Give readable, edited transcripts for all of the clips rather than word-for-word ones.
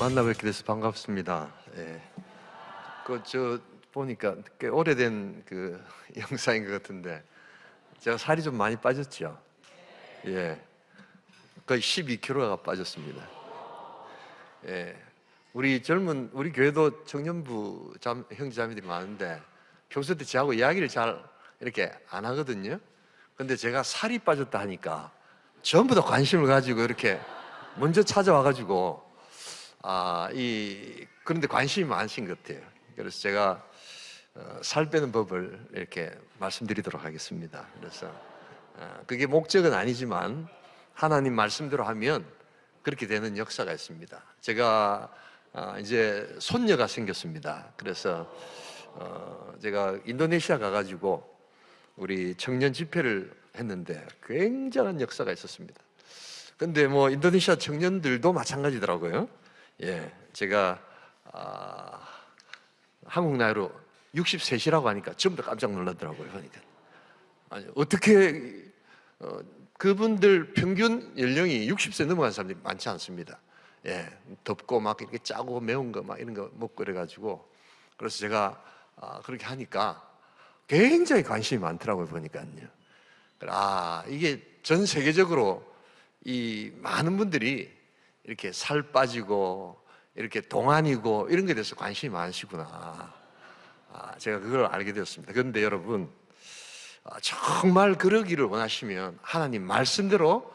만나 뵙게 돼서 반갑습니다. 예. 보니까 꽤 오래된 영상인 것 같은데 제가 살이 좀 많이 빠졌죠. 예. 거의 12kg가 빠졌습니다. 예. 우리 교회도 청년부 형제자매들이 많은데 평소 때 저하고 이야기를 잘 이렇게 안 하거든요. 근데 제가 살이 빠졌다 하니까 전부 다 관심을 가지고 이렇게 먼저 찾아와가지고 그런데 관심이 많으신 것 같아요. 그래서 제가 살 빼는 법을 이렇게 말씀드리도록 하겠습니다. 그래서 그게 목적은 아니지만 하나님 말씀대로 하면 그렇게 되는 역사가 있습니다. 제가 이제 손녀가 생겼습니다. 그래서 제가 인도네시아 가가지고 우리 청년 집회를 했는데 굉장한 역사가 있었습니다. 근데 뭐 인도네시아 청년들도 마찬가지더라고요. 예, 제가 한국 나이로 63이라고 하니까 전부 다 깜짝 놀라더라고요. 그러니까 아니 어떻게 그분들 평균 연령이 60세 넘어간 사람들이 많지 않습니다. 예, 덥고 막 이렇게 짜고 매운 거 막 이런 거 먹고 그래가지고 그래서 제가 그렇게 하니까 굉장히 관심이 많더라고요. 보니까요. 이게 전 세계적으로 이 많은 분들이 이렇게 살 빠지고 이렇게 동안이고 이런 것에 대해서 관심이 많으시구나. 제가 그걸 알게 되었습니다. 그런데 여러분 정말 그러기를 원하시면 하나님 말씀대로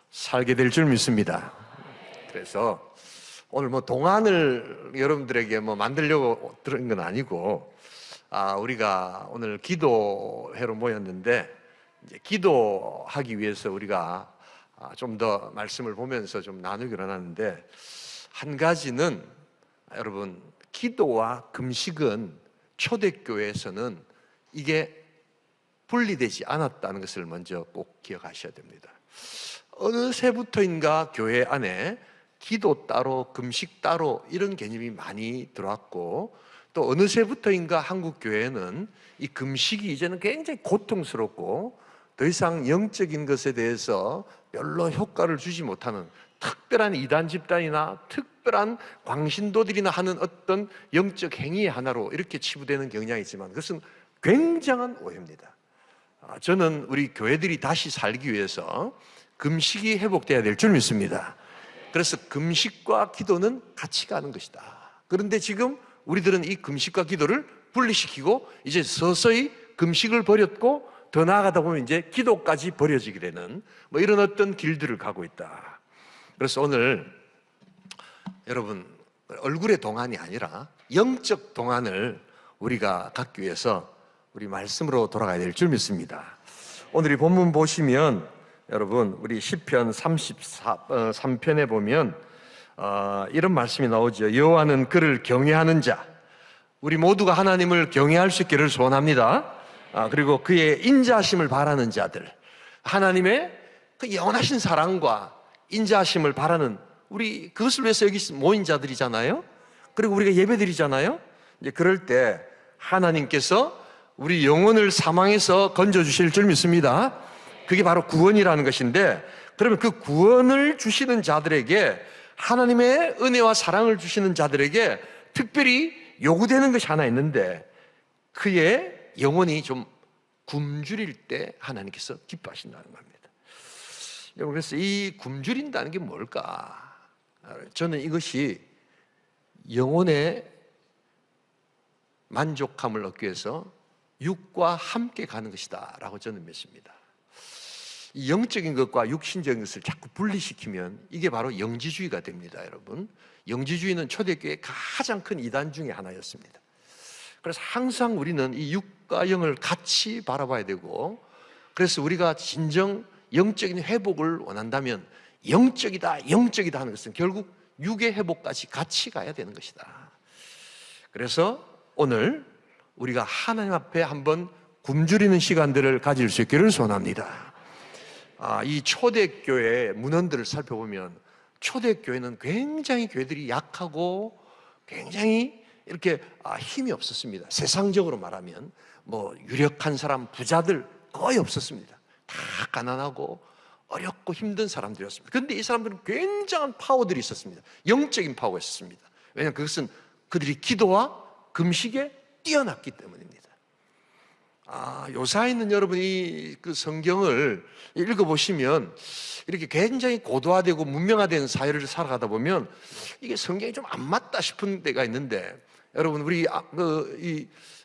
살게 될 줄 믿습니다. 그래서 오늘 뭐 동안을 여러분들에게 뭐 만들려고 들은 건 아니고 우리가 오늘 기도회로 모였는데 이제 기도하기 위해서 우리가 좀 더 말씀을 보면서 좀 나누기로 하는데 한 가지는 여러분 기도와 금식은 초대교회에서는 이게 분리되지 않았다는 것을 먼저 꼭 기억하셔야 됩니다. 어느 새부터인가 교회 안에 기도 따로 금식 따로 이런 개념이 많이 들어왔고 또 어느 새부터인가 한국 교회는 이 금식이 이제는 굉장히 고통스럽고 더 이상 영적인 것에 대해서 별로 효과를 주지 못하는 특별한 이단 집단이나 특별한 광신도들이나 하는 어떤 영적 행위의 하나로 이렇게 치부되는 경향이 있지만 그것은 굉장한 오해입니다. 저는 우리 교회들이 다시 살기 위해서 금식이 회복돼야 될 줄 믿습니다. 그래서 금식과 기도는 같이 가는 것이다. 그런데 지금 우리들은 이 금식과 기도를 분리시키고 이제 서서히 금식을 버렸고 더 나아가다 보면 이제 기도까지 버려지게 되는 뭐 이런 어떤 길들을 가고 있다. 그래서 오늘 여러분 얼굴의 동안이 아니라 영적 동안을 우리가 갖기 위해서 우리 말씀으로 돌아가야 될 줄 믿습니다. 오늘 이 본문 보시면 여러분 우리 시편 33편에 보면 이런 말씀이 나오죠. 여호와는 그를 경외하는 자, 우리 모두가 하나님을 경외할 수 있기를 소원합니다. 그리고 그의 인자하심을 바라는 자들, 하나님의 그 영원하신 사랑과 인자하심을 바라는 우리 그것을 위해서 여기 모인 자들이잖아요. 그리고 우리가 예배드리잖아요. 이제 그럴 때 하나님께서 우리 영혼을 사망에서 건져주실 줄 믿습니다. 그게 바로 구원이라는 것인데, 그러면 그 구원을 주시는 자들에게, 하나님의 은혜와 사랑을 주시는 자들에게 특별히 요구되는 것이 하나 있는데, 그의 영혼이 좀 굶주릴 때 하나님께서 기뻐하신다는 겁니다. 여러분, 그래서 이 굶주린다는 게 뭘까? 저는 이것이 영혼의 만족함을 얻기 위해서 육과 함께 가는 것이다 라고 저는 믿습니다. 이 영적인 것과 육신적인 것을 자꾸 분리시키면 이게 바로 영지주의가 됩니다. 여러분, 영지주의는 초대교회의 가장 큰 이단 중에 하나였습니다. 그래서 항상 우리는 이 육과 영을 같이 바라봐야 되고, 그래서 우리가 진정 영적인 회복을 원한다면 영적이다 영적이다 하는 것은 결국 육의 회복까지 같이 가야 되는 것이다. 그래서 오늘 우리가 하나님 앞에 한번 굶주리는 시간들을 가질 수 있기를 소원합니다. 이 초대교회의 문헌들을 살펴보면 초대교회는 굉장히 교회들이 약하고 굉장히 이렇게 힘이 없었습니다. 세상적으로 말하면 뭐 유력한 사람, 부자들 거의 없었습니다. 다 가난하고 어렵고 힘든 사람들이었습니다. 그런데 이 사람들은 굉장한 파워들이 있었습니다. 영적인 파워가 있었습니다. 왜냐하면 그것은 그들이 기도와 금식에 뛰어났기 때문입니다. 요사이는 여러분이 그 성경을 읽어보시면 이렇게 굉장히 고도화되고 문명화된 사회를 살아가다 보면 이게 성경이 좀 안 맞다 싶은 때가 있는데, 여러분 우리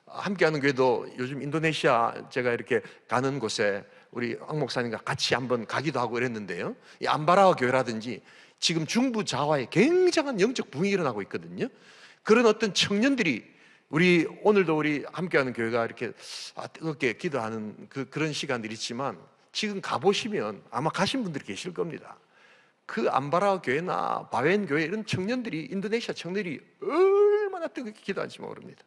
함께하는 교회도 요즘 인도네시아 제가 이렇게 가는 곳에 우리 황 목사님과 같이 한번 가기도 하고 이랬는데요, 이 암바라와 교회라든지 지금 중부 자와에 굉장한 영적 부흥이 일어나고 있거든요. 그런 어떤 청년들이 오늘도 우리 함께하는 교회가 이렇게 뜨겁게 기도하는 그런 시간들이 있지만, 지금 가보시면 아마 가신 분들이 계실 겁니다. 그 암바라 교회나 바웬 교회 이런 청년들이, 인도네시아 청년들이 얼마나 뜨겁게 기도하는지 모릅니다.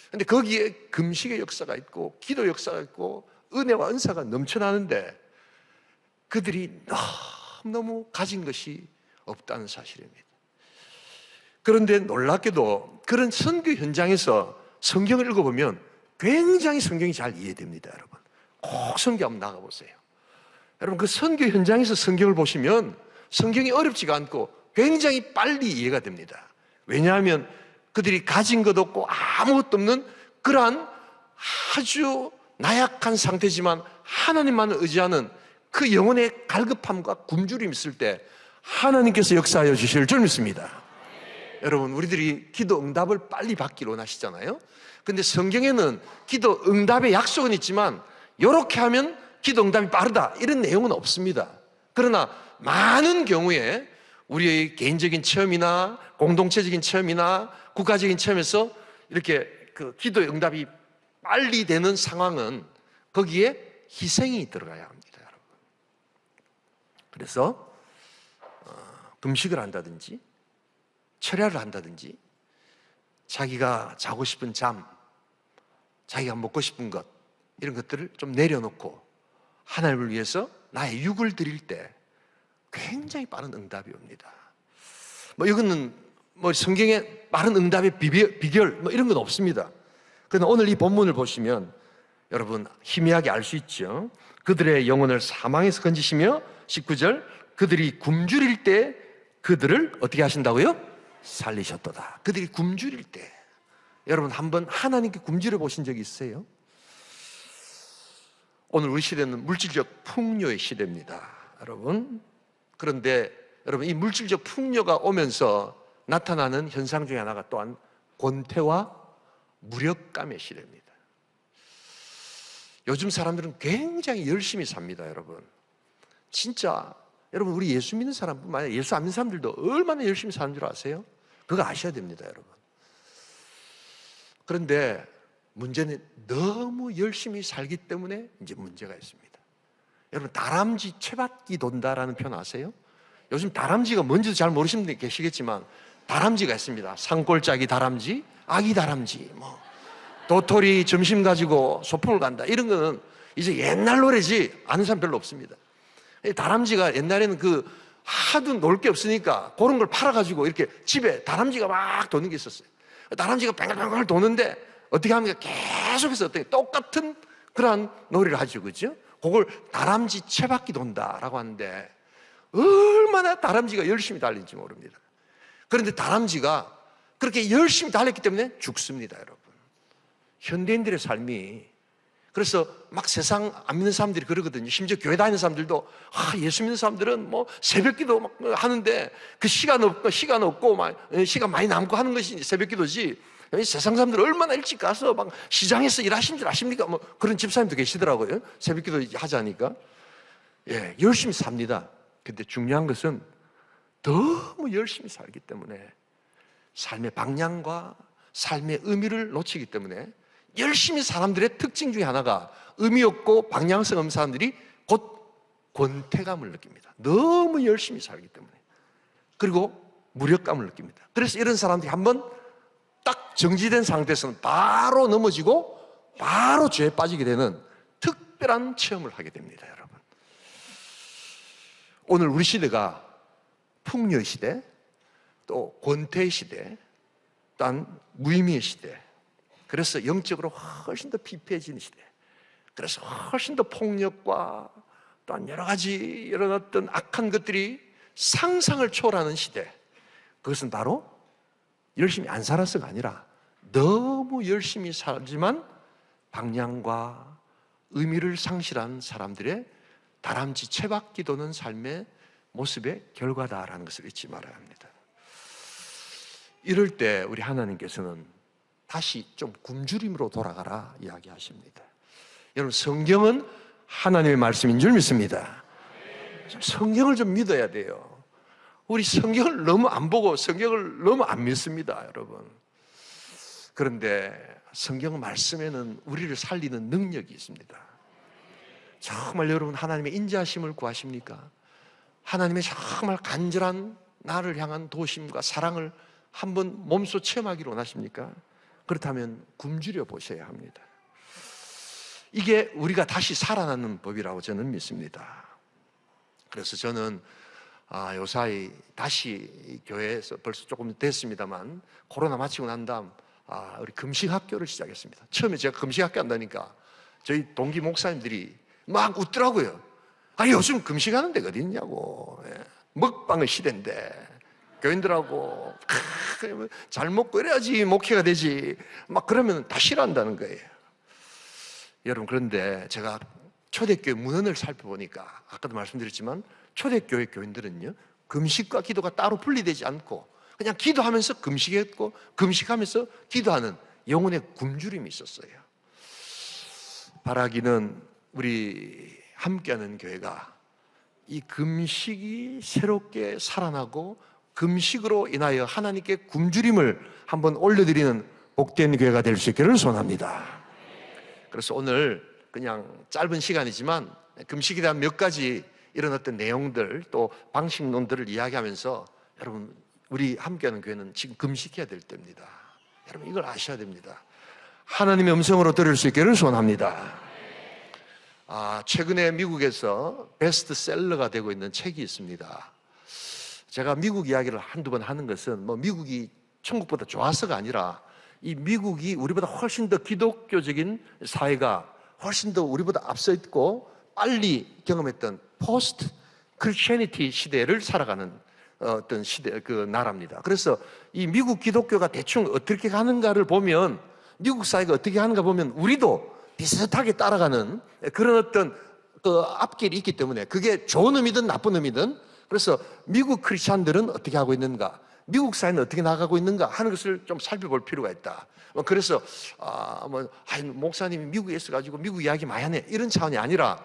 그런데 거기에 금식의 역사가 있고 기도 역사가 있고 은혜와 은사가 넘쳐나는데 그들이 너무 가진 것이 없다는 사실입니다. 그런데 놀랍게도 그런 선교 현장에서 성경을 읽어보면 굉장히 성경이 잘 이해됩니다. 여러분 꼭 선교 한번 나가보세요. 여러분 그 선교 현장에서 성경을 보시면 성경이 어렵지가 않고 굉장히 빨리 이해가 됩니다. 왜냐하면 그들이 가진 것 없고 아무것도 없는 그러한 아주 나약한 상태지만 하나님만을 의지하는 그 영혼의 갈급함과 굶주림이 있을 때 하나님께서 역사하여 주실 줄 믿습니다. 여러분 우리들이 기도 응답을 빨리 받기를 원하시잖아요. 근데 성경에는 기도 응답의 약속은 있지만 이렇게 하면 기도 응답이 빠르다 이런 내용은 없습니다. 그러나 많은 경우에 우리의 개인적인 체험이나 공동체적인 체험이나 국가적인 체험에서 이렇게 그 기도 응답이 빨리 되는 상황은 거기에 희생이 들어가야 합니다. 여러분. 그래서 금식을 한다든지 철야를 한다든지 자기가 자고 싶은 잠, 자기가 먹고 싶은 것 이런 것들을 좀 내려놓고 하나님을 위해서 나의 육을 드릴 때 굉장히 빠른 응답이 옵니다. 이거는 성경에 빠른 응답의 비결 이런 건 없습니다. 그러나 오늘 이 본문을 보시면 여러분 희미하게 알 수 있죠. 그들의 영혼을 사망에서 건지시며 19절 그들이 굶주릴 때 그들을 어떻게 하신다고요? 살리셨도다. 그들이 굶주릴 때 여러분 한번 하나님께 굶주려 보신 적이 있어요? 오늘 우리 시대는 물질적 풍요의 시대입니다. 여러분 그런데 여러분 이 물질적 풍요가 오면서 나타나는 현상 중에 하나가 또한 권태와 무력감의 시대입니다. 요즘 사람들은 굉장히 열심히 삽니다. 여러분 진짜 여러분 우리 예수 믿는 사람뿐만 아니라 예수 안 믿는 사람들도 얼마나 열심히 사는 줄 아세요? 그거 아셔야 됩니다. 여러분 그런데 문제는 너무 열심히 살기 때문에 이제 문제가 있습니다. 여러분 다람쥐 채바퀴 돈다라는 표현 아세요? 요즘 다람쥐가 뭔지도 잘 모르시는 분이 계시겠지만 다람쥐가 있습니다. 산골짜기 다람쥐, 아기 다람쥐, 도토리 점심 가지고 소풍을 간다 이런 거는 이제 옛날 노래지 아는 사람 별로 없습니다. 다람쥐가 옛날에는 하도 놀 게 없으니까 그런 걸 팔아가지고 이렇게 집에 다람쥐가 막 도는 게 있었어요. 다람쥐가 뱅글뱅글 도는데 어떻게 합니까? 계속해서 똑같은 그러한 놀이를 하죠. 그죠? 그걸 다람쥐 채바퀴 돈다라고 하는데 얼마나 다람쥐가 열심히 달린지 모릅니다. 그런데 다람쥐가 그렇게 열심히 달렸기 때문에 죽습니다. 여러분 현대인들의 삶이 그래서 막 세상 안 믿는 사람들이 그러거든요. 심지어 교회 다니는 사람들도 예수 믿는 사람들은 새벽기도 막 하는데 그 시간 없고 시간 많이 남고 하는 것이 새벽기도지. 세상 사람들 얼마나 일찍 가서 막 시장에서 일하신 줄 아십니까? 그런 집사님도 계시더라고요. 새벽기도 하자니까. 열심히 삽니다. 근데 중요한 것은 너무 열심히 살기 때문에 삶의 방향과 삶의 의미를 놓치기 때문에 열심히 사람들의 특징 중에 하나가 의미 없고 방향성 없는 사람들이 곧 권태감을 느낍니다. 너무 열심히 살기 때문에. 그리고 무력감을 느낍니다. 그래서 이런 사람들이 한번 딱 정지된 상태에서는 바로 넘어지고 바로 죄에 빠지게 되는 특별한 체험을 하게 됩니다. 여러분 오늘 우리 시대가 풍요의 시대, 또 권태의 시대, 또한 무의미의 시대, 그래서 영적으로 훨씬 더 피폐해지는 시대, 그래서 훨씬 더 폭력과 또한 여러 가지 이런 어떤 악한 것들이 상상을 초월하는 시대, 그것은 바로 열심히 안 살아서가 아니라 너무 열심히 살지만 방향과 의미를 상실한 사람들의 다람쥐 채박기 도는 삶의 모습의 결과다라는 것을 잊지 말아야 합니다. 이럴 때 우리 하나님께서는 다시 좀 굶주림으로 돌아가라 이야기하십니다. 여러분, 성경은 하나님의 말씀인 줄 믿습니다. 성경을 좀 믿어야 돼요. 우리 성경을 너무 안 보고 성경을 너무 안 믿습니다, 여러분. 그런데 성경 말씀에는 우리를 살리는 능력이 있습니다. 정말 여러분, 하나님의 인자하심을 구하십니까? 하나님의 정말 간절한 나를 향한 도심과 사랑을 한번 몸소 체험하기를 원하십니까? 그렇다면 굶주려 보셔야 합니다. 이게 우리가 다시 살아나는 법이라고 저는 믿습니다. 그래서 저는 요사이 다시 교회에서 벌써 조금 됐습니다만 코로나 마치고 난 다음 우리 금식학교를 시작했습니다. 처음에 제가 금식학교 한다니까 저희 동기 목사님들이 막 웃더라고요. 요즘 금식하는 데가 어디 있냐고. 먹방의 시대인데 교인들하고 잘 먹고 이래야지 목회가 되지, 막 그러면 다 싫어한다는 거예요. 여러분, 그런데 제가 초대교회 문헌을 살펴보니까 아까도 말씀드렸지만 초대교회 교인들은요, 금식과 기도가 따로 분리되지 않고 그냥 기도하면서 금식했고 금식하면서 기도하는 영혼의 굶주림이 있었어요. 바라기는 우리 함께하는 교회가 이 금식이 새롭게 살아나고 금식으로 인하여 하나님께 굶주림을 한번 올려드리는 복된 교회가 될 수 있기를 소원합니다. 그래서 오늘 그냥 짧은 시간이지만 금식에 대한 몇 가지 이런 어떤 내용들 또 방식론들을 이야기하면서, 여러분, 우리 함께하는 교회는 지금 금식해야 될 때입니다. 여러분, 이걸 아셔야 됩니다. 하나님의 음성으로 들을 수 있기를 소원합니다. 최근에 미국에서 베스트셀러가 되고 있는 책이 있습니다. 제가 미국 이야기를 한두 번 하는 것은 미국이 천국보다 좋아서가 아니라 이 미국이 우리보다 훨씬 더 기독교적인 사회가 훨씬 더 우리보다 앞서 있고 빨리 경험했던 포스트 크리스천니티 시대를 살아가는 어떤 시대, 그 나라입니다. 그래서 이 미국 기독교가 대충 어떻게 가는가를 보면, 미국 사회가 어떻게 하는가 보면 우리도 비슷하게 따라가는 그런 어떤 그 앞길이 있기 때문에, 그게 좋은 의미든 나쁜 의미든, 그래서 미국 크리스찬들은 어떻게 하고 있는가, 미국 사회는 어떻게 나가고 있는가 하는 것을 좀 살펴볼 필요가 있다. 그래서 목사님이 미국에 있어가지고 미국 이야기 많이 하네, 이런 차원이 아니라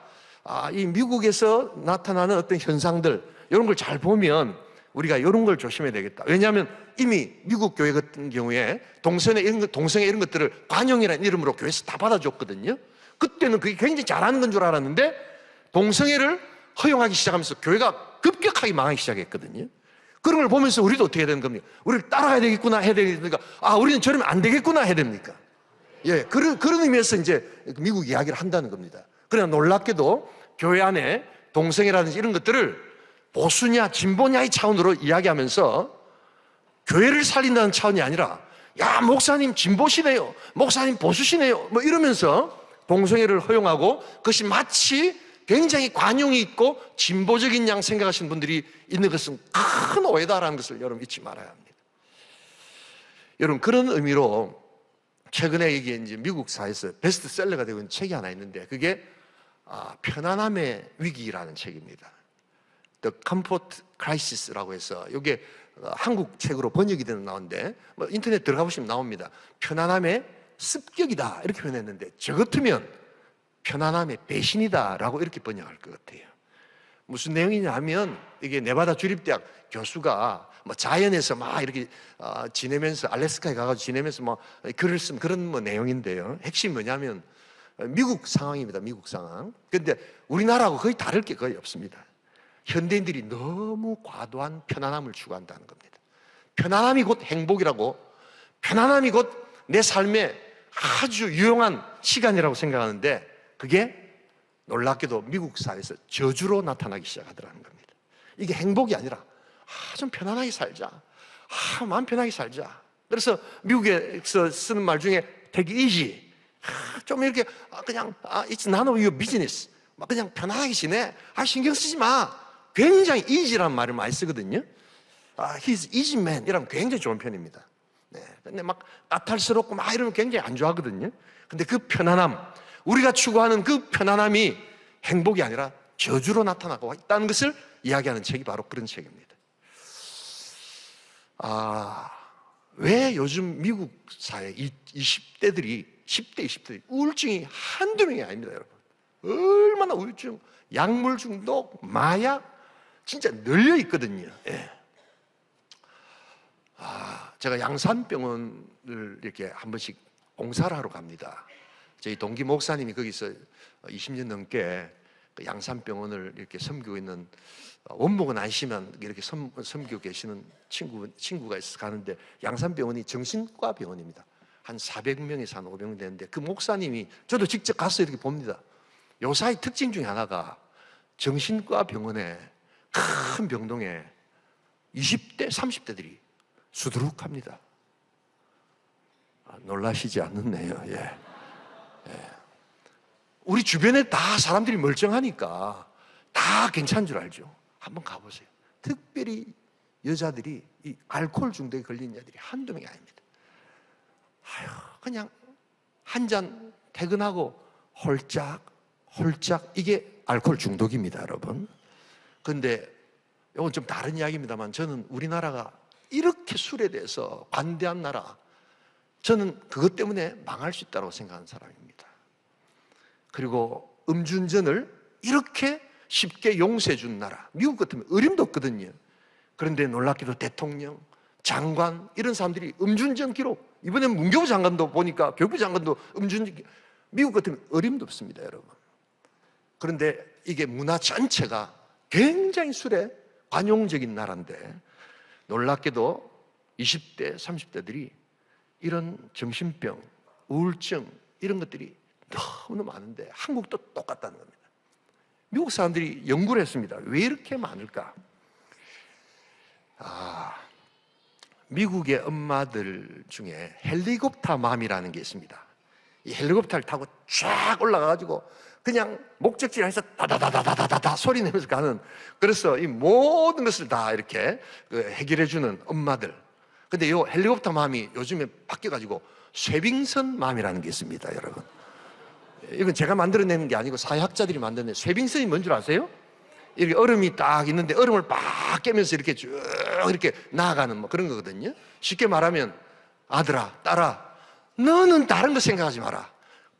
이 미국에서 나타나는 어떤 현상들, 이런 걸 잘 보면 우리가 이런 걸 조심해야 되겠다. 왜냐하면 이미 미국 교회 같은 경우에 동성애 이런 것들을 관용이라는 이름으로 교회에서 다 받아줬거든요. 그때는 그게 굉장히 잘하는 건 줄 알았는데 동성애를 허용하기 시작하면서 교회가 급격하게 망하기 시작했거든요. 그런 걸 보면서 우리도 어떻게 해야 되는 겁니까? 우리를 따라가야 되겠구나 해야 되니까, 우리는 저러면 안 되겠구나 해야 됩니까? 예, 그런 의미에서 이제 미국 이야기를 한다는 겁니다. 그러나 놀랍게도 교회 안에 동성애라든지 이런 것들을 보수냐 진보냐의 차원으로 이야기하면서 교회를 살린다는 차원이 아니라, 야, 목사님 진보시네요, 목사님 보수시네요, 이러면서 동성애를 허용하고, 그것이 마치 굉장히 관용이 있고 진보적인 양 생각하시는 분들이 있는 것은 큰 오해다라는 것을 여러분 잊지 말아야 합니다. 여러분, 그런 의미로 최근에 이게 이제 미국 사회에서 베스트셀러가 되고 있는 책이 하나 있는데, 그게 편안함의 위기라는 책입니다. The Comfort Crisis라고 해서, 이게 한국 책으로 번역이 되는 나오는데 인터넷 들어가 보시면 나옵니다. 편안함의 습격이다 이렇게 표현했는데, 저 같으면 편안함의 배신이다라고 이렇게 번역할 것 같아요. 무슨 내용이냐면, 이게 네바다 주립대학 교수가 자연에서 막 이렇게 지내면서, 알래스카에 가가지고 지내면서 글을 쓴 그런 내용인데요. 핵심이 뭐냐면 미국 상황입니다. 미국 상황. 그런데 우리나라하고 거의 다를 게 거의 없습니다. 현대인들이 너무 과도한 편안함을 추구한다는 겁니다. 편안함이 곧 행복이라고, 편안함이 곧 내 삶에 아주 유용한 시간이라고 생각하는데, 그게 놀랍게도 미국 사회에서 저주로 나타나기 시작하더라는 겁니다. 이게 행복이 아니라 좀 편안하게 살자, 마음 편하게 살자. 그래서 미국에서 쓰는 말 중에 take it easy, 좀 이렇게 그냥 it's none of your business, 막 그냥 편안하게 지내. 신경 쓰지 마. 굉장히 easy라는 말을 많이 쓰거든요. he's easy man 이러면 굉장히 좋은 편입니다. 네. 근데 막 까탈스럽고 막 이러면 굉장히 안 좋아하거든요. 근데 그 편안함, 우리가 추구하는 그 편안함이 행복이 아니라 저주로 나타나고 있다는 것을 이야기하는 책이 바로 그런 책입니다. 왜 요즘 미국 사회 20대들이 10대, 20대들이 우울증이 한두 명이 아닙니다, 여러분. 얼마나 우울증, 약물 중독, 마약 진짜 널려 있거든요. 예. 제가 양산병원을 이렇게 한 번씩 봉사를 하러 갑니다. 저희 동기 목사님이 거기서 20년 넘게 그 양산병원을 이렇게 섬기고 있는, 원목은 아니시면 이렇게 섬기고 계시는 친구가 있어서 가는데, 양산병원이 정신과 병원입니다. 한 400명에서 한 500명 되는데, 그 목사님이, 저도 직접 가서 이렇게 봅니다. 요사이 특징 중에 하나가 정신과 병원에 큰 병동에 20대, 30대들이 수두룩합니다. 놀라시지 않는네요. 예. 우리 주변에 다 사람들이 멀쩡하니까 다 괜찮은 줄 알죠. 한번 가보세요. 특별히 여자들이 이 알코올 중독에 걸린 애들이 한두 명이 아닙니다. 그냥 한 잔 퇴근하고 홀짝 이게 알코올 중독입니다, 여러분. 그런데 이건 좀 다른 이야기입니다만, 저는 우리나라가 이렇게 술에 대해서 관대한 나라, 저는 그것 때문에 망할 수 있다고 생각하는 사람입니다. 그리고 음주운전을 이렇게 쉽게 용서해 준 나라, 미국 같으면 어림도 없거든요. 그런데 놀랍게도 대통령, 장관 이런 사람들이 음주운전 기록, 이번에 문교부 장관도 보니까, 교육부 장관도 음주운전 기록, 미국 같으면 어림도 없습니다, 여러분. 그런데 이게 문화 전체가 굉장히 술에 관용적인 나라인데, 놀랍게도 20대, 30대들이 이런 정신병, 우울증 이런 것들이 너무 많은데 한국도 똑같다는 겁니다. 미국 사람들이 연구를 했습니다. 왜 이렇게 많을까? 미국의 엄마들 중에 헬리콥터 맘이라는 게 있습니다. 이 헬리콥터를 타고 쫙 올라가가지고 그냥 목적지에서 다다다다다다다 소리 내면서 가는, 그래서 이 모든 것을 다 이렇게 해결해주는 엄마들. 근데 이 헬리콥터 맘이 요즘에 바뀌어가지고 쇠빙선 맘이라는 게 있습니다, 여러분. 이건 제가 만들어내는 게 아니고 사회학자들이 만드는. 쇠빙선이 뭔 줄 아세요? 이렇게 얼음이 딱 있는데 얼음을 막 깨면서 이렇게 쭉 이렇게 나아가는 뭐 그런 거거든요. 쉽게 말하면, 아들아, 딸아, 너는 다른 거 생각하지 마라.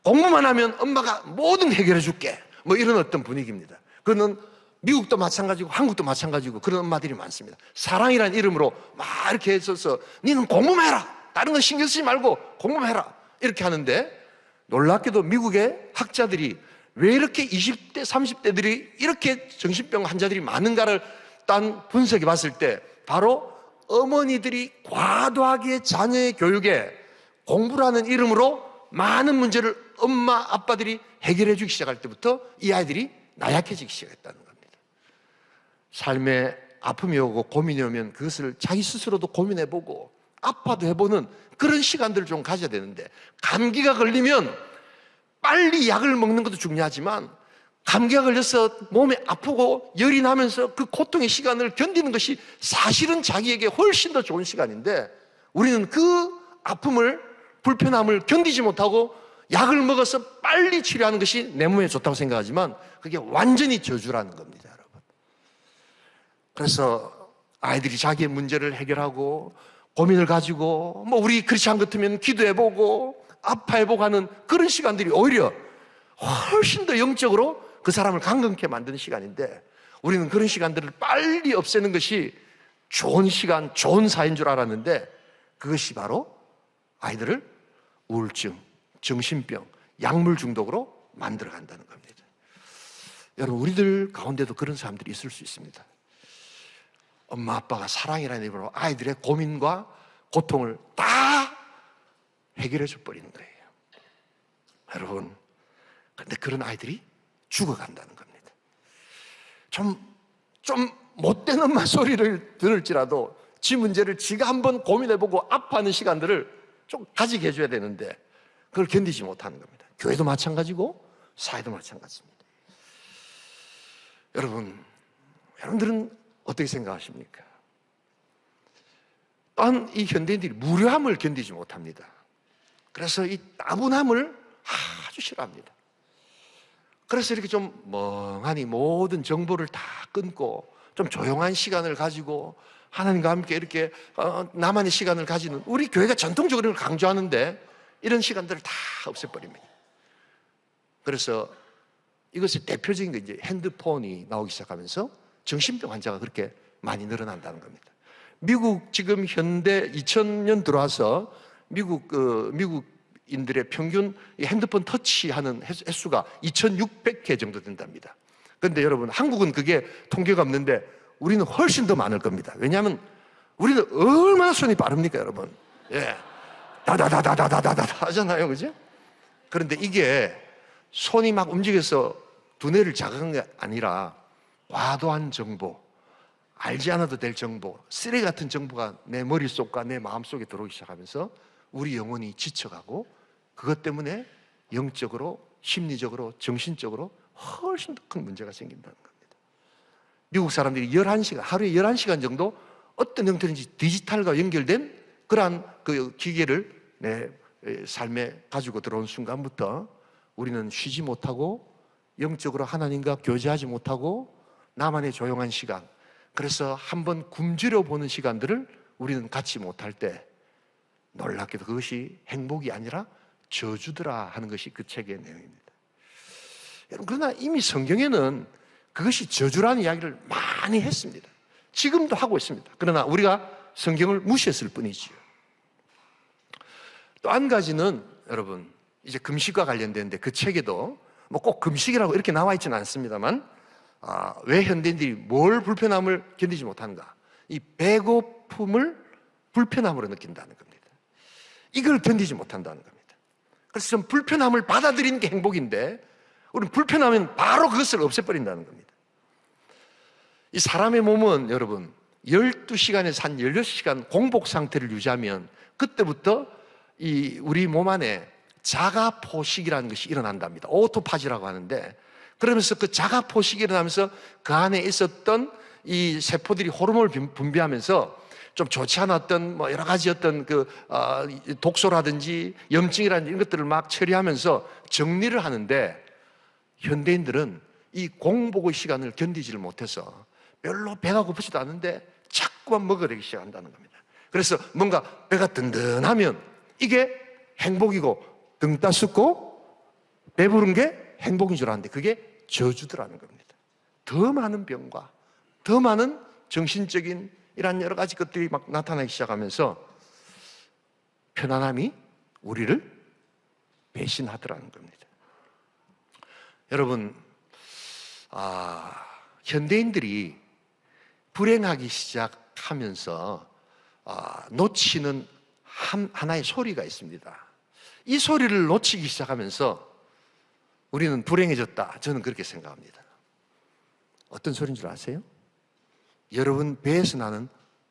공부만 하면 엄마가 모든 해결해 줄게. 뭐 이런 어떤 분위기입니다. 그거는 미국도 마찬가지고 한국도 마찬가지고 그런 엄마들이 많습니다. 사랑이라는 이름으로 막 이렇게 해서 너는 공부만 해라. 다른 건 신경 쓰지 말고 공부만 해라. 이렇게 하는데, 놀랍게도 미국의 학자들이 왜 이렇게 20대, 30대들이 이렇게 정신병 환자들이 많은가를 딴 분석해 봤을 때, 바로 어머니들이 과도하게 자녀의 교육에 공부라는 이름으로 많은 문제를 엄마, 아빠들이 해결해 주기 시작할 때부터 이 아이들이 나약해지기 시작했다는 겁니다. 삶에 아픔이 오고 고민이 오면 그것을 자기 스스로도 고민해보고 아파도 해보는 그런 시간들을 좀 가져야 되는데, 감기가 걸리면 빨리 약을 먹는 것도 중요하지만 감기가 걸려서 몸이 아프고 열이 나면서 그 고통의 시간을 견디는 것이 사실은 자기에게 훨씬 더 좋은 시간인데, 우리는 그 아픔을, 불편함을 견디지 못하고 약을 먹어서 빨리 치료하는 것이 내 몸에 좋다고 생각하지만 그게 완전히 저주라는 겁니다, 여러분. 그래서 아이들이 자기의 문제를 해결하고 고민을 가지고 우리 크리스찬 같으면 기도해보고 아파해보고 하는 그런 시간들이 오히려 훨씬 더 영적으로 그 사람을 강건케 만드는 시간인데, 우리는 그런 시간들을 빨리 없애는 것이 좋은 시간, 좋은 사회인 줄 알았는데, 그것이 바로 아이들을 우울증, 정신병, 약물 중독으로 만들어 간다는 겁니다. 여러분, 우리들 가운데도 그런 사람들이 있을 수 있습니다. 엄마 아빠가 사랑이라는 이름으로 아이들의 고민과 고통을 다 해결해 줘 버리는 거예요. 여러분, 그런데 그런 아이들이 죽어간다는 겁니다. 좀 못된 엄마 소리를 들을지라도 지 문제를 지가 한번 고민해보고 아파하는 시간들을 좀 가지게 해줘야 되는데 그걸 견디지 못하는 겁니다. 교회도 마찬가지고 사회도 마찬가지입니다. 여러분들은 어떻게 생각하십니까? 또한 이 현대인들이 무료함을 견디지 못합니다. 그래서 이 따분함을 아주 싫어합니다. 그래서 이렇게 좀 멍하니 모든 정보를 다 끊고 좀 조용한 시간을 가지고 하나님과 함께 이렇게 나만의 시간을 가지는, 우리 교회가 전통적으로 이걸 강조하는데 이런 시간들을 다 없애버립니다. 그래서 이것의 대표적인 게 이제 핸드폰이 나오기 시작하면서 정신병 환자가 그렇게 많이 늘어난다는 겁니다. 미국 지금 현대 2000년 들어와서 미국인들의 평균 핸드폰 터치하는 횟수가 2,600회 정도 된답니다. 그런데 여러분, 한국은 그게 통계가 없는데 우리는 훨씬 더 많을 겁니다. 왜냐하면 우리는 얼마나 손이 빠릅니까, 여러분? 예, 다다다다다다다다 하잖아요, 그죠? 그런데 이게 손이 막 움직여서 두뇌를 자극한 게 아니라 과도한 정보, 알지 않아도 될 정보, 쓰레기 같은 정보가 내 머릿속과 내 마음속에 들어오기 시작하면서 우리 영혼이 지쳐가고, 그것 때문에 영적으로, 심리적으로, 정신적으로 훨씬 더 큰 문제가 생긴다는 겁니다. 미국 사람들이 11시간, 하루에 11시간 정도 어떤 형태인지 디지털과 연결된 그러한 그 기계를 내 삶에 가지고 들어온 순간부터 우리는 쉬지 못하고 영적으로 하나님과 교제하지 못하고 나만의 조용한 시간, 그래서 한번 굶주려 보는 시간들을 우리는 갖지 못할 때 놀랍게도 그것이 행복이 아니라 저주더라 하는 것이 그 책의 내용입니다. 여러분, 그러나 이미 성경에는 그것이 저주라는 이야기를 많이 했습니다. 지금도 하고 있습니다. 그러나 우리가 성경을 무시했을 뿐이지요. 또 한 가지는 여러분, 이제 금식과 관련되는데 그 책에도 뭐 꼭 금식이라고 이렇게 나와 있지는 않습니다만 왜 현대인들이 뭘 불편함을 견디지 못하는가? 이 배고픔을 불편함으로 느낀다는 겁니다. 이걸 견디지 못한다는 겁니다. 그래서 좀 불편함을 받아들이는 게 행복인데 우리는 불편하면 바로 그것을 없애버린다는 겁니다. 이 사람의 몸은 여러분 12시간에서 한 16시간 공복 상태를 유지하면 그때부터 이 우리 몸 안에 자가 포식이라는 것이 일어난답니다. 오토파지라고 하는데, 그러면서 그 자가 포식이 일어나면서 그 안에 있었던 이 세포들이 호르몬을 분비하면서 좀 좋지 않았던 뭐 여러 가지 어떤 독소라든지 염증이라든지 이런 것들을 막 처리하면서 정리를 하는데, 현대인들은 이 공복의 시간을 견디지를 못해서 별로 배가 고프지도 않은데 자꾸만 먹으려기 시작한다는 겁니다. 그래서 뭔가 배가 든든하면 이게 행복이고, 등 따숩고 배부른 게 행복인 줄 아는데 그게 저주더라는 겁니다. 더 많은 병과 더 많은 정신적인 이런 여러 가지 것들이 막 나타나기 시작하면서 편안함이 우리를 배신하더라는 겁니다. 여러분, 현대인들이 불행하기 시작하면서 놓치는 하나의 소리가 있습니다. 이 소리를 놓치기 시작하면서 우리는 불행해졌다. 저는 그렇게 생각합니다. 어떤 소리인 줄 아세요? 여러분 배에서 나는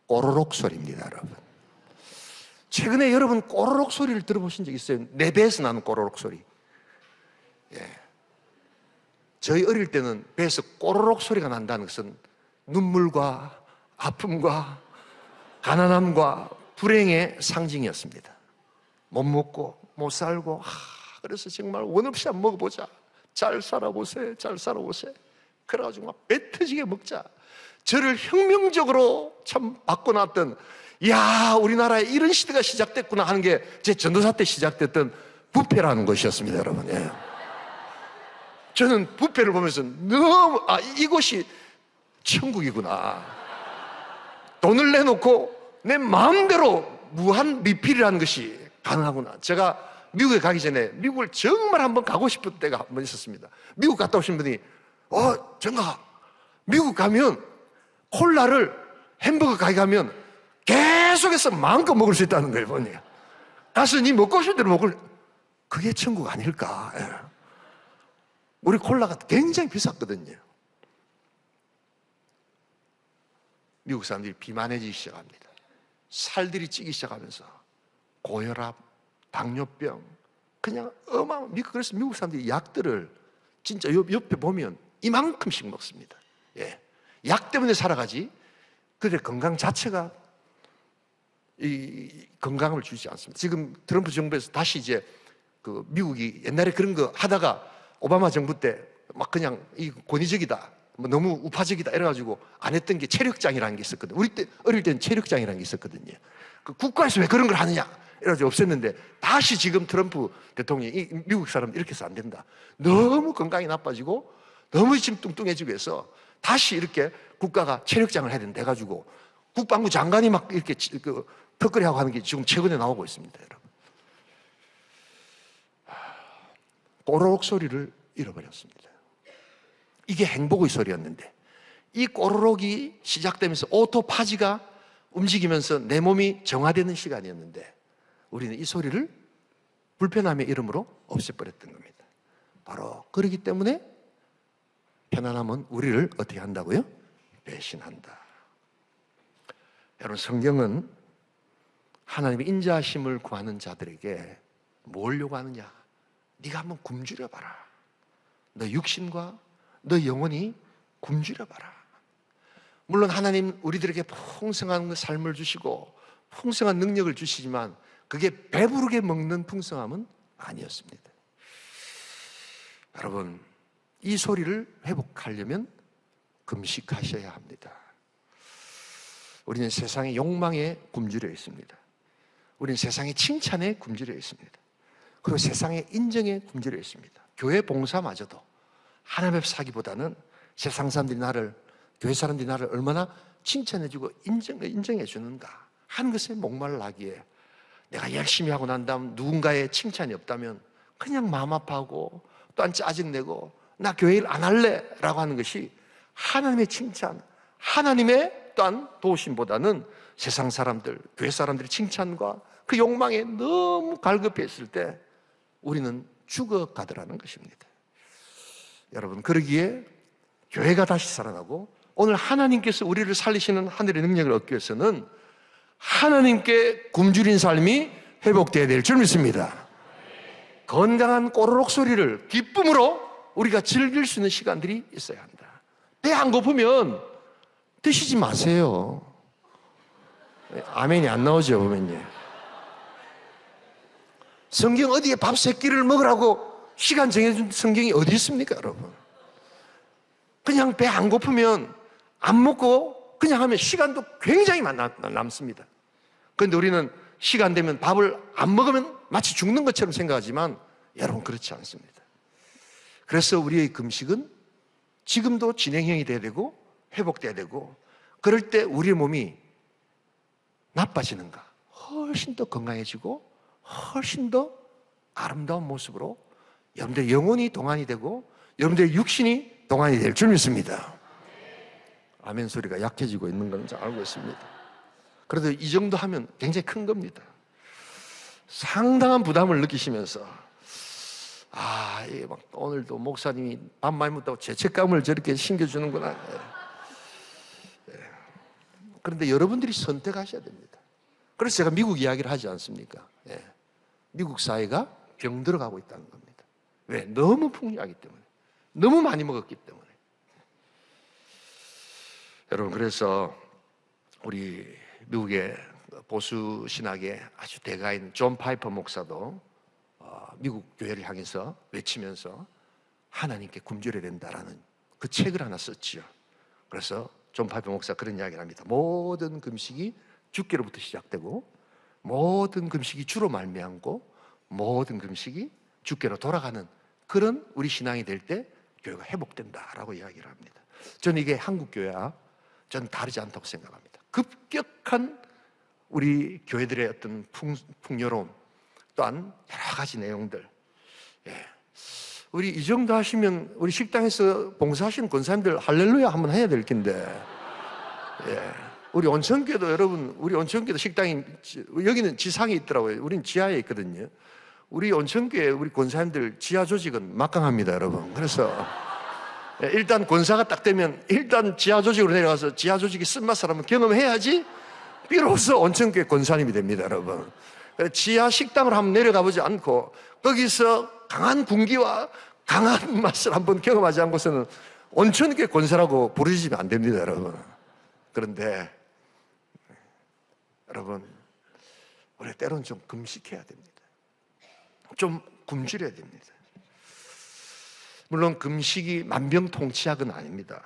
꼬르륵 소리입니다, 여러분. 최근에 여러분 꼬르륵 소리를 들어보신 적 있어요? 내 배에서 나는 꼬르륵 소리. 예. 저희 어릴 때는 배에서 꼬르륵 소리가 난다는 것은 눈물과 아픔과 가난함과 불행의 상징이었습니다. 못 먹고 못 살고 그래서 정말 원 없이 한번 먹어보자. 잘 살아보세, 잘 살아보세. 그래가지고 막 배 터지게 먹자. 저를 혁명적으로 참 바꿔놨던, 이야, 우리나라에 이런 시대가 시작됐구나 하는 게 제 전도사 때 시작됐던 뷔페라는 것이었습니다, 여러분. 예. 저는 뷔페를 보면서 너무 이곳이 천국이구나. 돈을 내놓고 내 마음대로 무한 리필이라는 것이 가능하구나. 제가 미국에 가기 전에 미국을 정말 한번 가고 싶을 때가 한 번 있었습니다. 미국 갔다 오신 분이 정가 미국 가면 콜라를 햄버거 가게 가면 계속해서 마음껏 먹을 수 있다는 거예요. 보니 가서 니 먹고 싶은 대로 먹을, 그게 천국 아닐까. 예. 우리 콜라가 굉장히 비쌌거든요. 미국 사람들이 비만해지기 시작합니다. 살들이 찌기 시작하면서 고혈압, 당뇨병, 그냥 그래서 미국 사람들이 약들을 진짜 옆에 보면 이만큼씩 먹습니다. 예. 약 때문에 살아가지 그들의 건강 자체가 이 건강을 주지 않습니다. 지금 트럼프 정부에서 다시 이제 그 미국이 옛날에 그런 거 하다가 오바마 정부 때 막 그냥 이 권위적이다, 뭐 너무 우파적이다 이래가지고 안 했던 게 체력장이라는 게 있었거든요. 우리 때 어릴 때는 체력장이라는 게 있었거든요. 그 국가에서 왜 그런 걸 하느냐 이래가지고 없앴는데 다시 지금 트럼프 대통령이 이 미국 사람들 이렇게 해서 안 된다. 너무 건강이 나빠지고 너무 지금 뚱뚱해지고 해서 다시 이렇게 국가가 체력장을 해야 된다 해가지고 국방부 장관이 막 이렇게 그 턱걸이하고 하는 게 지금 최근에 나오고 있습니다, 여러분. 꼬르륵 소리를 잃어버렸습니다. 이게 행복의 소리였는데 이 꼬르륵이 시작되면서 오토파지가 움직이면서 내 몸이 정화되는 시간이었는데 우리는 이 소리를 불편함의 이름으로 없애버렸던 겁니다. 바로 그렇기 때문에 편안함은 우리를 어떻게 한다고요? 배신한다. 여러분, 성경은 하나님의 인자하심을 구하는 자들에게 뭘 요구하느냐? 네가 한번 굶주려 봐라. 너 육신과 너 영혼이 굶주려 봐라. 물론 하나님 우리들에게 풍성한 삶을 주시고 풍성한 능력을 주시지만 그게 배부르게 먹는 풍성함은 아니었습니다. 여러분, 이 소리를 회복하려면 금식하셔야 합니다. 우리는 세상의 욕망에 굶주려 있습니다. 우리는 세상의 칭찬에 굶주려 있습니다. 그리고 세상의 인정에 굶주려 있습니다. 교회 봉사마저도 하나님 앞에 사기보다는 세상 사람들이 나를, 교회 사람들이 나를 얼마나 칭찬해주고 인정해 주는가 하는 것에 목말라기에 내가 열심히 하고 난 다음 누군가의 칭찬이 없다면 그냥 마음 아파하고 또한 짜증내고 나 교회 일 안 할래 라고 하는 것이 하나님의 칭찬, 하나님의 또한 도우심보다는 세상 사람들, 교회 사람들의 칭찬과 그 욕망에 너무 갈급해 있을 때 우리는 죽어가더라는 것입니다. 여러분, 그러기에 교회가 다시 살아나고 오늘 하나님께서 우리를 살리시는 하늘의 능력을 얻기 위해서는 하나님께 굶주린 삶이 회복되어야 될 줄 믿습니다. 건강한 꼬르륵 소리를 기쁨으로 우리가 즐길 수 있는 시간들이 있어야 한다. 배 안 고프면 드시지 마세요. 아멘이 안 나오죠, 보면요. 성경 어디에 밥 세 끼를 먹으라고 시간 정해준 성경이 어디 있습니까, 여러분? 그냥 배 안 고프면 안 먹고 그냥 하면 시간도 굉장히 남습니다. 그런데 우리는 시간 되면 밥을 안 먹으면 마치 죽는 것처럼 생각하지만 여러분, 그렇지 않습니다. 그래서 우리의 금식은 지금도 진행형이 돼야 되고 회복돼야 되고, 그럴 때 우리의 몸이 나빠지는가? 훨씬 더 건강해지고 훨씬 더 아름다운 모습으로 여러분들의 영혼이 동안이 되고 여러분들의 육신이 동안이 될 줄 믿습니다. 아멘 소리가 약해지고 있는 건 잘 알고 있습니다. 그래도 이 정도 하면 굉장히 큰 겁니다. 상당한 부담을 느끼시면서 막 오늘도 목사님이 밥 많이 먹다고 죄책감을 저렇게 심겨주는구나. 그런데 여러분들이 선택하셔야 됩니다. 그래서 제가 미국 이야기를 하지 않습니까? 미국 사회가 병들어가고 있다는 겁니다. 왜? 너무 풍요하기 때문에, 너무 많이 먹었기 때문에. 여러분, 그래서 우리 미국의 보수 신학의 아주 대가인 존 파이퍼 목사도 미국 교회를 향해서 외치면서 하나님께 굶주려야 된다라는 그 책을 하나 썼지요. 그래서 존 파이퍼 목사 그런 이야기를 합니다. 모든 금식이 주께로부터 시작되고 모든 금식이 주로 말미암고 모든 금식이 주께로 돌아가는 그런 우리 신앙이 될 때 교회가 회복된다라고 이야기를 합니다. 저는 이게 한국 교회와 저는 다르지 않다고 생각합니다. 급격한 우리 교회들의 어떤 풍요로움 또한 여러 가지 내용들, 우리 이 정도 하시면 우리 식당에서 봉사하시는 권사님들 할렐루야 한번 해야 될 텐데, 우리 온천교도 여러분, 우리 온천교도 식당이 여기는 지상에 있더라고요. 우린 지하에 있거든요. 우리 온천교회 우리 권사님들 지하 조직은 막강합니다, 여러분. 그래서 일단 권사가 딱 되면 일단 지하 조직으로 내려가서 지하 조직이 쓴맛을 한번 경험해야지 비로소 온천교회 권사님이 됩니다, 여러분. 지하 식당으로 한번 내려가 보지 않고 거기서 강한 군기와 강한 맛을 한번 경험하지 않고서는 온천교회 권사라고 부르시면 안 됩니다, 여러분. 그런데 여러분, 우리 때로는 좀 금식해야 됩니다. 좀 굶주려야 됩니다. 물론 금식이 만병통치약은 아닙니다.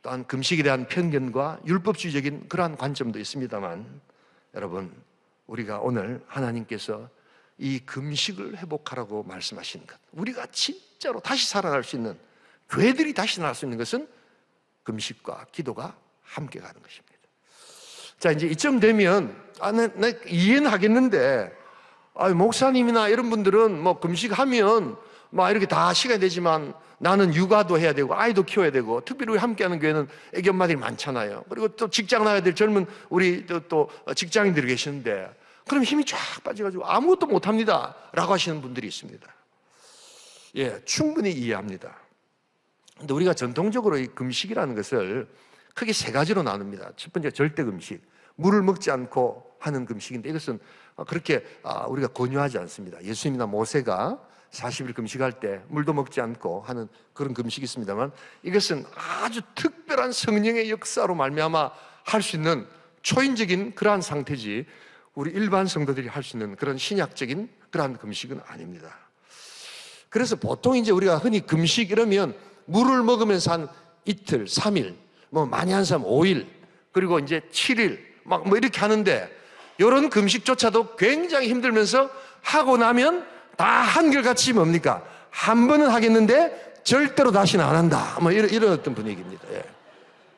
또한 금식에 대한 편견과 율법주의적인 그러한 관점도 있습니다만, 여러분, 우리가 오늘 하나님께서 이 금식을 회복하라고 말씀하시는 것, 우리가 진짜로 다시 살아날 수 있는, 교회들이 다시 살아날 수 있는 것은 금식과 기도가 함께 가는 것입니다. 자, 이제 이쯤 되면 나 이해는 하겠는데, 목사님이나 이런 분들은 뭐 금식하면 막 이렇게 다 시간이 되지만 나는 육아도 해야 되고 아이도 키워야 되고, 특별히 우리 함께하는 교회는 애기 엄마들이 많잖아요. 그리고 또 직장 나가야 될 젊은 우리 또 직장인들이 계시는데, 그럼 힘이 쫙 빠져가지고 아무것도 못합니다 라고 하시는 분들이 있습니다. 예, 충분히 이해합니다. 근데 우리가 전통적으로 이 금식이라는 것을 크게 세 가지로 나눕니다. 첫 번째, 절대 금식, 물을 먹지 않고 하는 금식인데, 이것은 그렇게 우리가 권유하지 않습니다. 예수님이나 모세가 40일 금식할 때 물도 먹지 않고 하는 그런 금식이 있습니다만, 이것은 아주 특별한 성령의 역사로 말미암아 할 수 있는 초인적인 그러한 상태지, 우리 일반 성도들이 할 수 있는 그런 신약적인 그러한 금식은 아닙니다. 그래서 보통 이제 우리가 흔히 금식 이러면 물을 먹으면서 한 이틀, 3일, 뭐 많이 한 사람 5일, 그리고 이제 7일 막 뭐 이렇게 하는데, 이런 금식조차도 굉장히 힘들면서 하고 나면 다 한결같이 뭡니까? 한 번은 하겠는데 절대로 다시는 안 한다, 뭐 이런 어떤 분위기입니다. 예.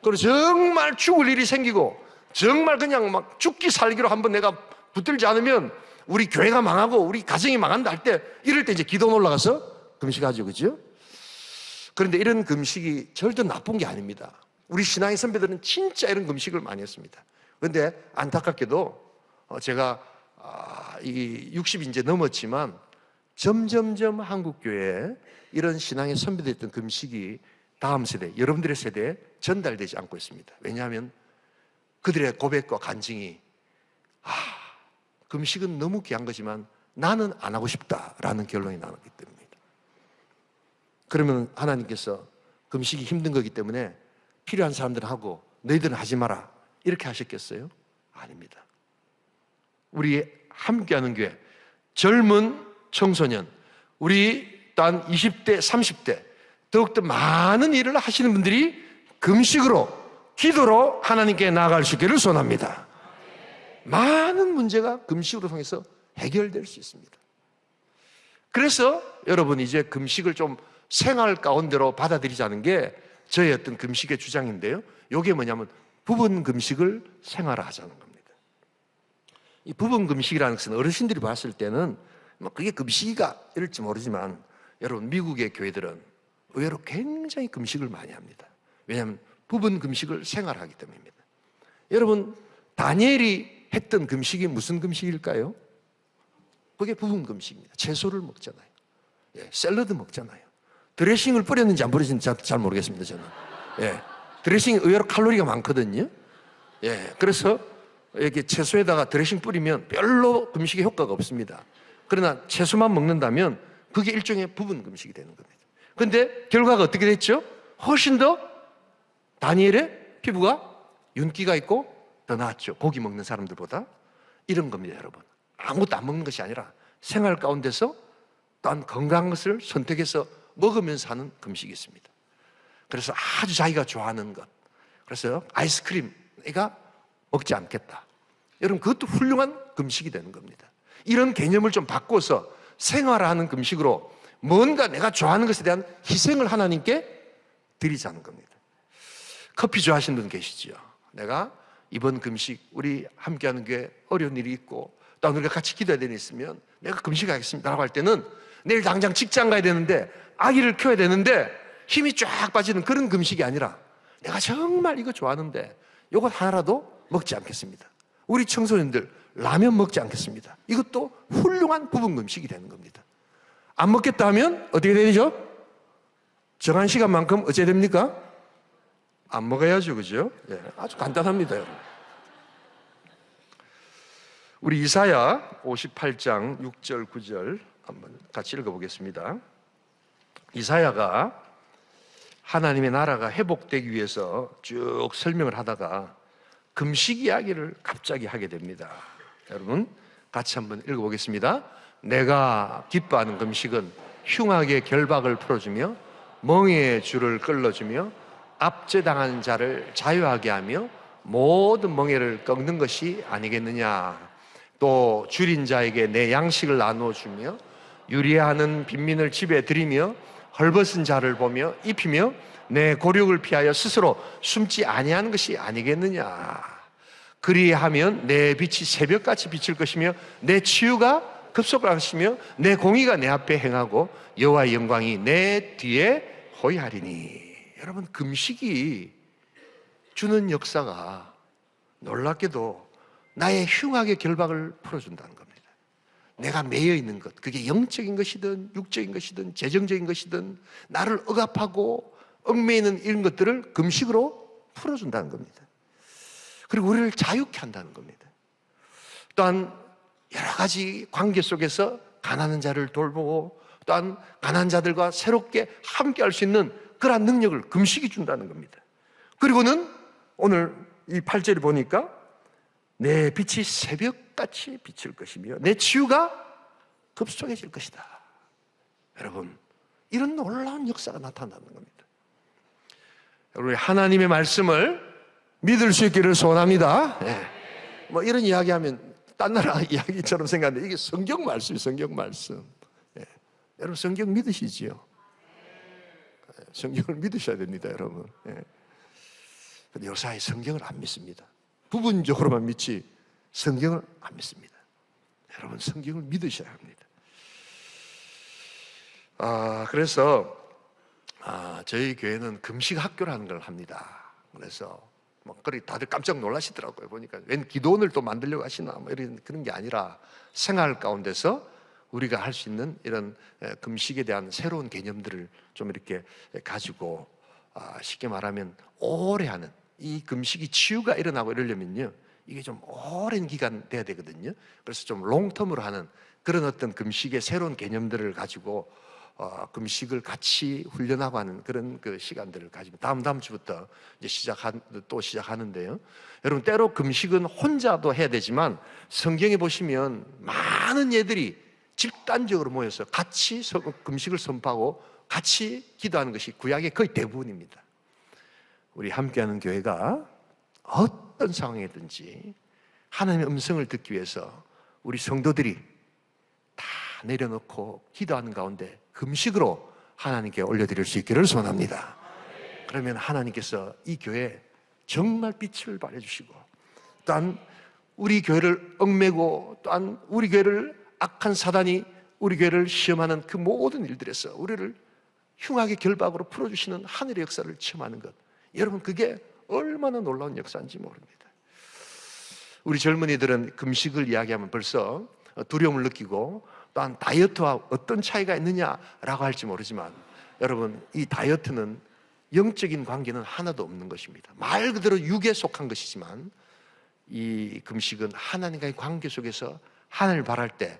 그리고 정말 죽을 일이 생기고 정말 그냥 막 죽기 살기로 한번 내가 붙들지 않으면 우리 교회가 망하고 우리 가정이 망한다 할 때, 이럴 때 이제 기도 올라가서 금식하죠, 그죠? 그런데 이런 금식이 절대 나쁜 게 아닙니다. 우리 신앙의 선배들은 진짜 이런 금식을 많이 했습니다. 그런데 안타깝게도 제가 이 60이 이제 넘었지만 점점점 한국교회에 이런 신앙의 선배들이 했던 금식이 다음 세대, 여러분들의 세대에 전달되지 않고 있습니다. 왜냐하면 그들의 고백과 간증이 금식은 너무 귀한 거지만 나는 안 하고 싶다라는 결론이 나왔기 때문입니다. 그러면 하나님께서 금식이 힘든 거기 때문에 필요한 사람들은 하고 너희들은 하지 마라 이렇게 하셨겠어요? 아닙니다. 우리 함께하는 교회, 젊은 청소년, 우리 또한 20대, 30대 더욱더 많은 일을 하시는 분들이 금식으로, 기도로 하나님께 나아갈 수 있기를 소원합니다. 많은 문제가 금식으로 통해서 해결될 수 있습니다. 그래서 여러분, 이제 금식을 좀 생활 가운데로 받아들이자는 게 저의 어떤 금식의 주장인데요, 이게 뭐냐면 부분 금식을 생활화하자는 겁니다. 이 부분 금식이라는 것은 어르신들이 봤을 때는 그게 금식이가 이럴지 모르지만, 여러분, 미국의 교회들은 의외로 굉장히 금식을 많이 합니다. 왜냐하면 부분 금식을 생활하기 때문입니다. 여러분, 다니엘이 했던 금식이 무슨 금식일까요? 그게 부분 금식입니다. 채소를 먹잖아요. 예, 샐러드 먹잖아요. 드레싱을 뿌렸는지 안 뿌렸는지 잘 모르겠습니다, 저는. 예, 드레싱이 의외로 칼로리가 많거든요. 예, 그래서 이렇게 채소에다가 드레싱 뿌리면 별로 금식에 효과가 없습니다. 그러나 채소만 먹는다면 그게 일종의 부분 금식이 되는 겁니다. 그런데 결과가 어떻게 됐죠? 훨씬 더 다니엘의 피부가 윤기가 있고 더 나았죠. 고기 먹는 사람들보다. 이런 겁니다, 여러분. 아무것도 안 먹는 것이 아니라 생활 가운데서 또한 건강한 것을 선택해서 먹으면서 하는 금식이 있습니다. 그래서 아주 자기가 좋아하는 것, 그래서 아이스크림 내가 먹지 않겠다, 여러분, 그것도 훌륭한 금식이 되는 겁니다. 이런 개념을 좀 바꿔서 생활하는 금식으로 뭔가 내가 좋아하는 것에 대한 희생을 하나님께 드리자는 겁니다. 커피 좋아하시는 분 계시죠? 내가 이번 금식 우리 함께하는 게 어려운 일이 있고 또 우리가 같이 기도해야 되는 일이 있으면 내가 금식하겠습니다 라고 할 때는, 내일 당장 직장 가야 되는데 아기를 키워야 되는데 힘이 쫙 빠지는 그런 금식이 아니라, 내가 정말 이거 좋아하는데 이것 하나라도 먹지 않겠습니다. 우리 청소년들 라면 먹지 않겠습니다. 이것도 훌륭한 부분 금식이 되는 겁니다. 안 먹겠다 하면 어떻게 되죠? 정한 시간만큼 어찌 됩니까? 안 먹어야죠, 그죠? 예, 아주 간단합니다, 여러분. 우리 이사야 58장 6절 9절 한번 같이 읽어보겠습니다. 이사야가 하나님의 나라가 회복되기 위해서 쭉 설명을 하다가 금식 이야기를 갑자기 하게 됩니다. 여러분 같이 한번 읽어보겠습니다. 내가 기뻐하는 금식은 흉악의 결박을 풀어주며 멍에의 줄을 끌어주며 압제당하는 자를 자유하게 하며 모든 멍에를 꺾는 것이 아니겠느냐. 또 줄인 자에게 내 양식을 나누어주며 유리하는 빈민을 집에 들이며 헐벗은 자를 보며 입히며 내 곤욕을 피하여 스스로 숨지 아니하는 것이 아니겠느냐. 그리하면 내 빛이 새벽같이 비칠 것이며 내 치유가 급속할 것이며 내 공의가 내 앞에 행하고 여호와의 영광이 내 뒤에 호위하리니. 여러분 금식이 주는 역사가 놀랍게도 나의 흉악의 결박을 풀어준다는 겁니다. 내가 매여 있는 것, 그게 영적인 것이든 육적인 것이든 재정적인 것이든 나를 억압하고 얽매이는 이런 것들을 금식으로 풀어준다는 겁니다. 그리고 우리를 자유케 한다는 겁니다. 또한 여러 가지 관계 속에서 가난한 자를 돌보고 또한 가난한 자들과 새롭게 함께 할 수 있는 그러한 능력을 금식이 준다는 겁니다. 그리고는 오늘 이 8절을 보니까 내 빛이 새벽같이 비칠 것이며 내 치유가 급속해질 것이다. 여러분 이런 놀라운 역사가 나타나는 겁니다. 여러분 하나님의 말씀을 믿을 수 있기를 소원합니다. 뭐 이런 이야기하면 딴 나라 이야기처럼 생각하는데 이게 성경 말씀이에요. 성경 말씀. 여러분 성경 믿으시지요? 성경을 믿으셔야 됩니다, 여러분. 근데 요사이 성경을 안 믿습니다. 부분적으로만 믿지 성경을 안 믿습니다. 여러분 성경을 믿으셔야 합니다. 그래서 저희 교회는 금식 학교라는 걸 합니다. 그래서 다들 깜짝 놀라시더라고요. 보니까 웬 기도원을 또 만들려고 하시나 뭐 이런 그런 게 아니라 생활 가운데서 우리가 할 수 있는 이런 금식에 대한 새로운 개념들을 좀 이렇게 가지고 쉽게 말하면 오래 하는 이 금식이 치유가 일어나고 이러려면요 이게 좀 오랜 기간 돼야 되거든요. 그래서 좀 롱텀으로 하는 그런 어떤 금식의 새로운 개념들을 가지고 금식을 같이 훈련하고 하는 그런 그 시간들을 가지고 다음 주부터 이제 시작하는데요. 여러분 때로 금식은 혼자도 해야 되지만 성경에 보시면 많은 예들이 집단적으로 모여서 같이 금식을 선포하고 같이 기도하는 것이 구약의 거의 대부분입니다. 우리 함께하는 교회가 어떤 상황이든지 하나님의 음성을 듣기 위해서 우리 성도들이 다 내려놓고 기도하는 가운데 금식으로 하나님께 올려드릴 수 있기를 소원합니다. 그러면 하나님께서 이 교회에 정말 빛을 발해주시고 또한 우리 교회를 얽매고 또한 우리 교회를 악한 사단이 우리 교회를 시험하는 그 모든 일들에서 우리를 흉악의 결박으로 풀어주시는 하늘의 역사를 체험하는 것, 여러분 그게 얼마나 놀라운 역사인지 모릅니다. 우리 젊은이들은 금식을 이야기하면 벌써 두려움을 느끼고 또한 다이어트와 어떤 차이가 있느냐라고 할지 모르지만 여러분 이 다이어트는 영적인 관계는 하나도 없는 것입니다. 말 그대로 육에 속한 것이지만 이 금식은 하나님과의 관계 속에서 하나님을 바랄 때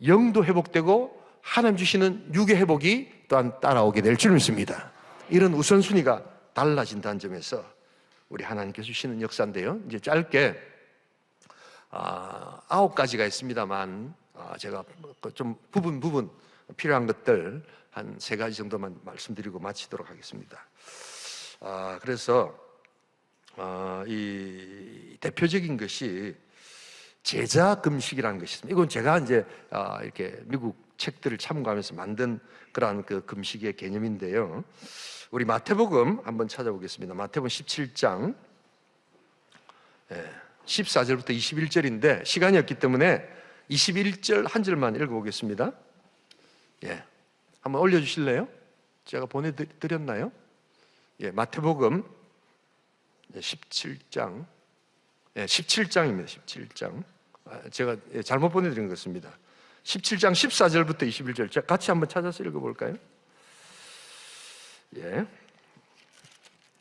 영도 회복되고 하나님 주시는 육의 회복이 또한 따라오게 될 줄 믿습니다. 이런 우선순위가 달라진다는 점에서 우리 하나님께서 주시는 역사인데요. 이제 짧게 9가지가 있습니다만 제가 좀 부분 필요한 것들 한 3가지 정도만 말씀드리고 마치도록 하겠습니다. 그래서 이 대표적인 것이 제자 금식이라는 것이 있습니다. 이건 제가 이제 이렇게 미국 책들을 참고하면서 만든 그러한 그 금식의 개념인데요. 우리 마태복음 한번 찾아보겠습니다. 마태복음 17장 14절부터 21절인데 시간이 없기 때문에 21절 한 절만 읽어보겠습니다. 한번 올려주실래요? 제가 보내드렸나요? 마태복음 17장 17장입니다. 17장 제가 잘못 보내드린 것 같습니다. 17장 14절부터 21절 같이 한번 찾아서 읽어볼까요?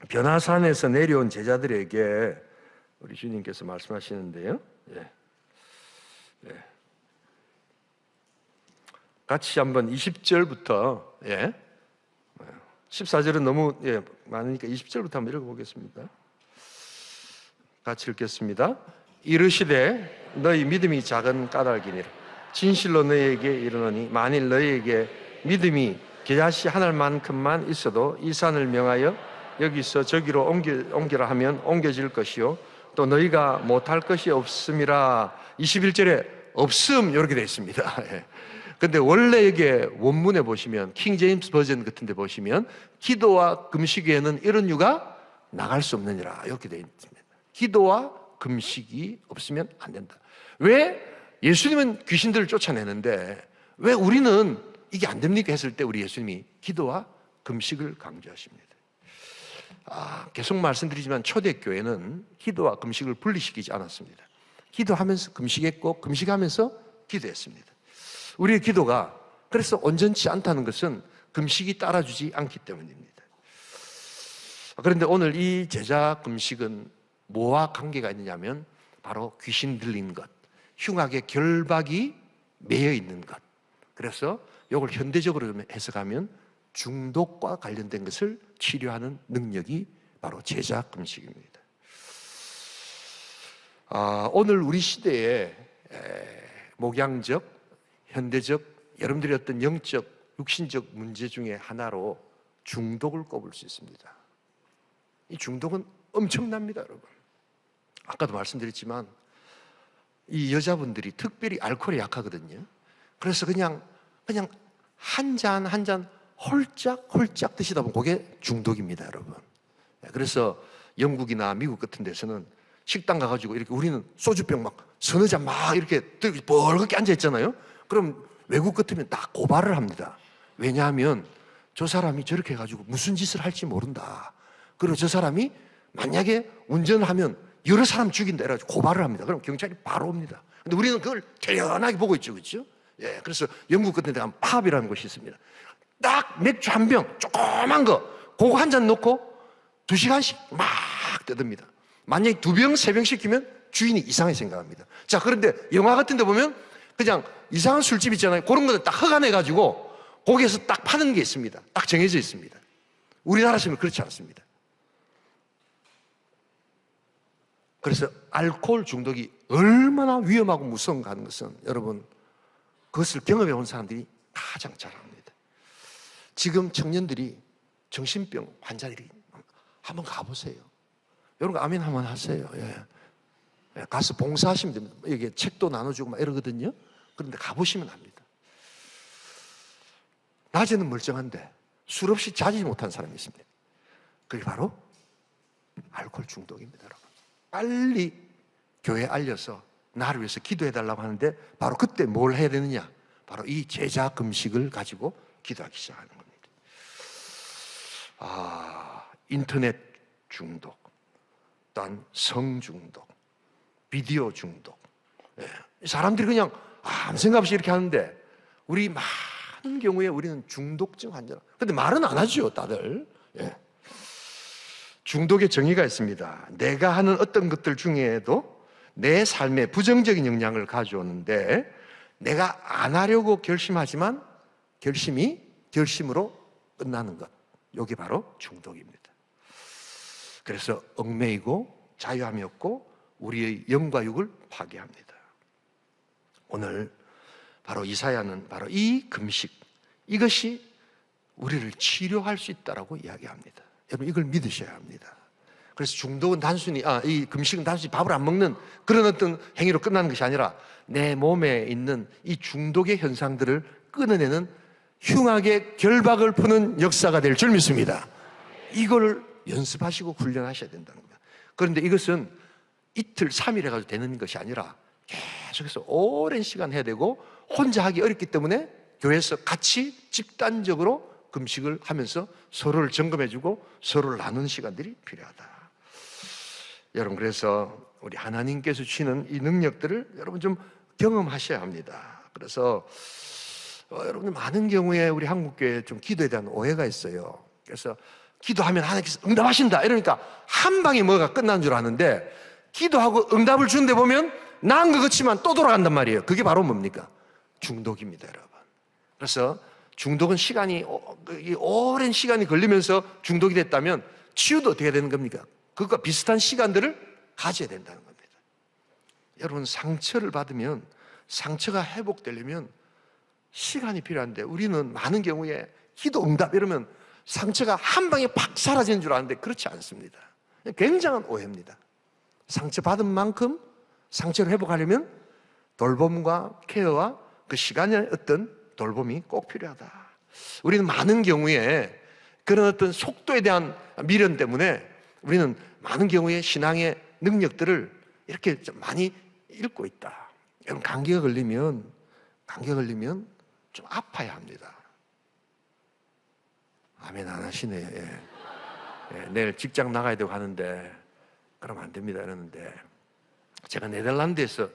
변화산에서 내려온 제자들에게 우리 주님께서 말씀하시는데요. 같이 한번 20절부터 14절은 너무 많으니까 20절부터 한번 읽어보겠습니다. 같이 읽겠습니다. 이르시되 너희 믿음이 작은 까닭이니라. 진실로 너희에게 이르노니 만일 너희에게 믿음이 겨자씨 하늘만큼만 있어도 이 산을 명하여 여기서 저기로 옮기라 하면 옮겨질 것이요 또 너희가 못할 것이 없음이라. 21절에 없음 이렇게 되어 있습니다. 근데 원래 이게 원문에 보시면 킹 제임스 버전 같은 데 보시면 기도와 금식에는 이런 유가 나갈 수 없느니라 이렇게 되어 있습니다. 기도와 금식이 없으면 안 된다. 왜 예수님은 귀신들을 쫓아내는데 왜 우리는 이게 안 됩니까 했을 때 우리 예수님이 기도와 금식을 강조하십니다. 계속 말씀드리지만 초대교회는 기도와 금식을 분리시키지 않았습니다. 기도하면서 금식했고 금식하면서 기도했습니다. 우리의 기도가 그래서 온전치 않다는 것은 금식이 따라주지 않기 때문입니다. 그런데 오늘 이 제자 금식은 뭐와 관계가 있느냐면 바로 귀신 들린 것, 흉악의 결박이 매여 있는 것. 그래서 이걸 현대적으로 해석하면 중독과 관련된 것을 치료하는 능력이 바로 제자 금식입니다. 오늘 우리 시대의 목양적, 현대적, 여러분들의 어떤 영적, 육신적 문제 중에 하나로 중독을 꼽을 수 있습니다. 이 중독은 엄청납니다, 여러분. 아까도 말씀드렸지만 이 여자분들이 특별히 알코올에 약하거든요. 그래서 그냥 한 잔 한 잔 홀짝 드시다 보면 그게 중독입니다, 여러분. 그래서 영국이나 미국 같은 데서는 식당 가가지고 이렇게 우리는 소주병 막 서너 잔 막 이렇게 벌겋게 앉아있잖아요. 그럼 외국 같으면 다 고발을 합니다. 왜냐하면 저 사람이 저렇게 해가지고 무슨 짓을 할지 모른다. 그리고 저 사람이 만약에 운전을 하면 여러 사람 죽인다 이래가지고 고발을 합니다. 그럼 경찰이 바로 옵니다. 근데 우리는 그걸 태연하게 보고 있죠, 그렇죠? 그래서 영국 같은 데 가면 팝이라는 곳이 있습니다. 딱 맥주 한 병 조그만 거 그거 한 잔 넣고 2시간씩 막 떠듭니다. 만약에 2병, 3병 시키면 주인이 이상하게 생각합니다. 자, 그런데 영화 같은 데 보면 그냥 이상한 술집 있잖아요. 그런 거를 딱 허가내가지고 거기에서 딱 파는 게 있습니다. 딱 정해져 있습니다. 우리나라에서는 그렇지 않습니다. 그래서 알코올 중독이 얼마나 위험하고 무서운가 하는 것은 여러분 그것을 경험해 온 사람들이 가장 잘 압니다. 지금 청년들이 정신병 환자들이 한번 가보세요. 여러분 아멘 한번 하세요. 가서 봉사하시면 됩니다. 이게 책도 나눠주고 막 이러거든요. 그런데 가보시면 합니다. 낮에는 멀쩡한데 술 없이 자지 못한 사람이 있습니다. 그게 바로 알코올 중독입니다, 여러분. 빨리 교회에 알려서 나를 위해서 기도해달라고 하는데 바로 그때 뭘 해야 되느냐? 바로 이 제자 금식을 가지고 기도하기 시작하는 겁니다. 인터넷 중독, 또한 성 중독, 비디오 중독. 사람들이 그냥 아무 생각 없이 이렇게 하는데 우리 많은 경우에 우리는 중독증 환자. 근데 말은 안 하죠, 다들. 중독의 정의가 있습니다. 내가 하는 어떤 것들 중에도 내 삶에 부정적인 영향을 가져오는데 내가 안 하려고 결심하지만 결심으로 끝나는 것. 이게 바로 중독입니다. 그래서 얽매이고 자유함이 없고 우리의 영과 육을 파괴합니다. 오늘 바로 이사야는 바로 이 금식, 이것이 우리를 치료할 수 있다라고 이야기합니다. 여러분 이걸 믿으셔야 합니다. 그래서 중독은 단순히 이 금식은 단순히 밥을 안 먹는 그런 어떤 행위로 끝나는 것이 아니라 내 몸에 있는 이 중독의 현상들을 끊어내는 흉악의 결박을 푸는 역사가 될 줄 믿습니다. 이걸 연습하시고 훈련하셔야 된다는 거예요. 그런데 이것은 이틀, 3일 해가지고 되는 것이 아니라 계속해서 오랜 시간 해야 되고 혼자 하기 어렵기 때문에 교회에서 같이 집단적으로 금식을 하면서 서로를 점검해주고 서로를 나누는 시간들이 필요하다. 여러분 그래서 우리 하나님께서 주시는 이 능력들을 여러분 좀 경험하셔야 합니다. 그래서 여러분들 많은 경우에 우리 한국교회에 좀 기도에 대한 오해가 있어요. 그래서 기도하면 하나님께서 응답하신다 이러니까 한 방에 뭐가 끝나는 줄 아는데 기도하고 응답을 주는데 보면 나은 것 같지만 또 돌아간단 말이에요. 그게 바로 뭡니까? 중독입니다, 여러분. 그래서 중독은 이 오랜 시간이 걸리면서 중독이 됐다면 치유도 어떻게 되는 겁니까? 그것과 비슷한 시간들을 가져야 된다는 겁니다. 여러분, 상처를 받으면, 상처가 회복되려면 시간이 필요한데, 우리는 많은 경우에 기도 응답 이러면 상처가 한 방에 팍 사라지는 줄 아는데 그렇지 않습니다. 굉장한 오해입니다. 상처받은 만큼 상처를 회복하려면 돌봄과 케어와 그 시간의 어떤 돌봄이 꼭 필요하다. 우리는 많은 경우에 그런 어떤 속도에 대한 미련 때문에 우리는 많은 경우에 신앙의 능력들을 이렇게 좀 많이 잃고 있다. 여러분, 감기가 걸리면 좀 아파야 합니다. 아멘 안 하시네. 예, 내일 직장 나가야 되고 하는데 그러면 안 됩니다 이러는데, 제가 네덜란드에서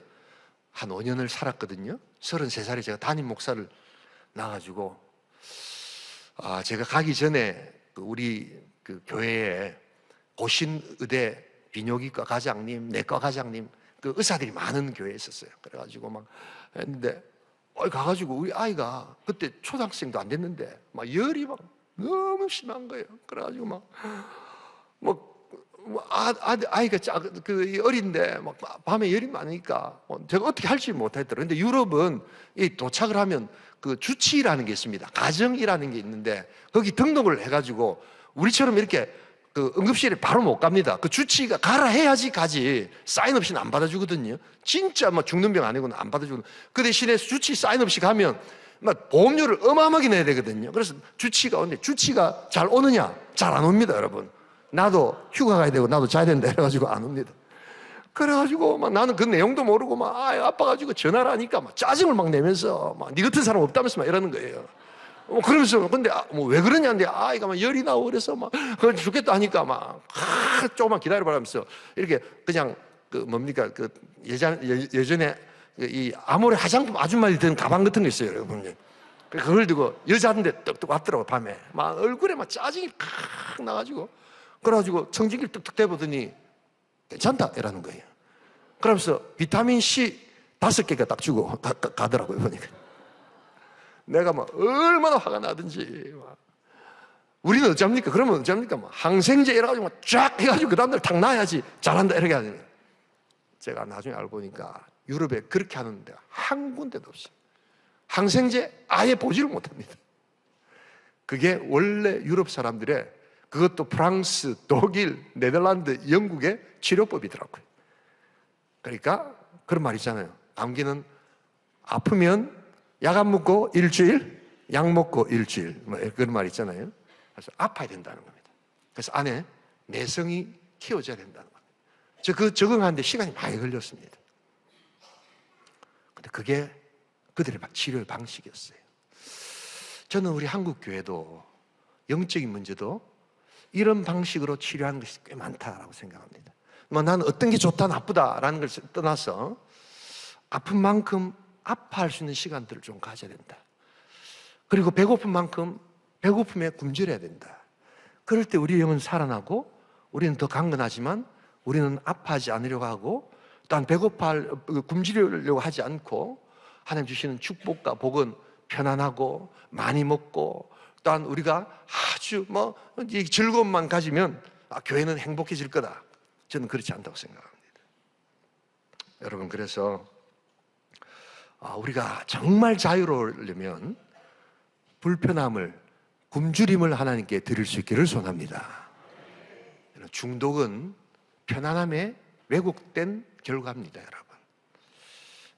한 5년을 살았거든요. 33살에 제가 담임 목사를 나가지고, 제가 가기 전에 우리 그 교회에 고신의대 비뇨기과 과장님, 내과 과장님, 그 의사들이 많은 교회에 있었어요. 그래가지고 막 했는데, 가가지고 우리 아이가 그때 초등학생도 안 됐는데 막 열이 막 너무 심한 거예요. 그래가지고 아이가 어린데 막 밤에 열이 많으니까 제가 어떻게 할지 못했더라고요. 근데 유럽은 이 도착을 하면 그 주치의라는 게 있습니다. 가정이라는 게 있는데 거기 등록을 해가지고, 우리처럼 이렇게 그 응급실에 바로 못 갑니다. 그 주치의가 가라 해야지 가지, 사인 없이는 안 받아주거든요. 진짜 뭐 죽는 병 아니고는 안 받아주거든요. 그 대신에 주치의 사인 없이 가면 막 보험료를 어마어마하게 내야 되거든요. 그래서 주치의가 오는데, 주치의가 잘 오느냐? 잘 안 옵니다, 여러분. 나도 휴가 가야 되고 나도 자야 된다 해가지고 안 옵니다. 그래가지고 막 나는 그 내용도 모르고 막 아파가지고 전화를 하니까 막 짜증을 막 내면서 막 네 같은 사람 없다면서 막 이러는 거예요. 그러면서 근데 왜 그러냐는데, 아이가 막 열이 나고 그래서 막 죽겠다 하니까 막 조금만 기다려봐라면서 이렇게 그냥 그 뭡니까 그 예전에 이 아모레 화장품 아줌마들이 드는 가방 같은 거 있어요, 여러분. 그걸 들고 여자인데 떡떡 왔더라고. 밤에 막 얼굴에 막 짜증이 팍 나가지고, 그래가지고 청진기를 뚝뚝 대보더니 괜찮다 이라는 거예요. 그러면서 비타민 C 5개가 딱 주고 가더라고요. 보니까 내가 막 얼마나 화가 나든지 막. 우리는 어쩝니까? 그러면 어쩝니까? 막 항생제 이래가지고 쫙 해가지고 그 다음날 탁 놔야지 잘한다 이렇게 하잖아요. 제가 나중에 알고 보니까 유럽에 그렇게 하는 데가 한 군데도 없어요. 항생제 아예 보지를 못합니다. 그게 원래 유럽 사람들의, 그것도 프랑스, 독일, 네덜란드, 영국의 치료법이더라고요. 그러니까 그런 말 있잖아요. 감기는 아프면 약 안 먹고 일주일, 약 먹고 일주일, 뭐 그런 말 있잖아요. 그래서 아파야 된다는 겁니다. 그래서 안에 내성이 키워져야 된다는 겁니다. 그 적응하는데 시간이 많이 걸렸습니다. 근데 그게 그들의 치료 방식이었어요. 저는 우리 한국 교회도 영적인 문제도 이런 방식으로 치료하는 것이 꽤 많다라고 생각합니다. 나는 어떤 게 좋다 나쁘다라는 걸 떠나서 아픈 만큼 아파할 수 있는 시간들을 좀 가져야 된다. 그리고 배고픈 만큼 배고픔에 굶주려야 된다. 그럴 때 우리 영은 살아나고 우리는 더 강건하지만 우리는 아파하지 않으려고 하고, 또한 굶주리려고 하지 않고 하나님 주시는 축복과 복은 편안하고 많이 먹고, 또한 우리가 아주 즐거움만 가지면 교회는 행복해질 거다. 저는 그렇지 않다고 생각합니다. 여러분, 그래서 우리가 정말 자유로우려면 불편함을, 굶주림을 하나님께 드릴 수 있기를 소원합니다. 중독은 편안함에 왜곡된 결과입니다, 여러분.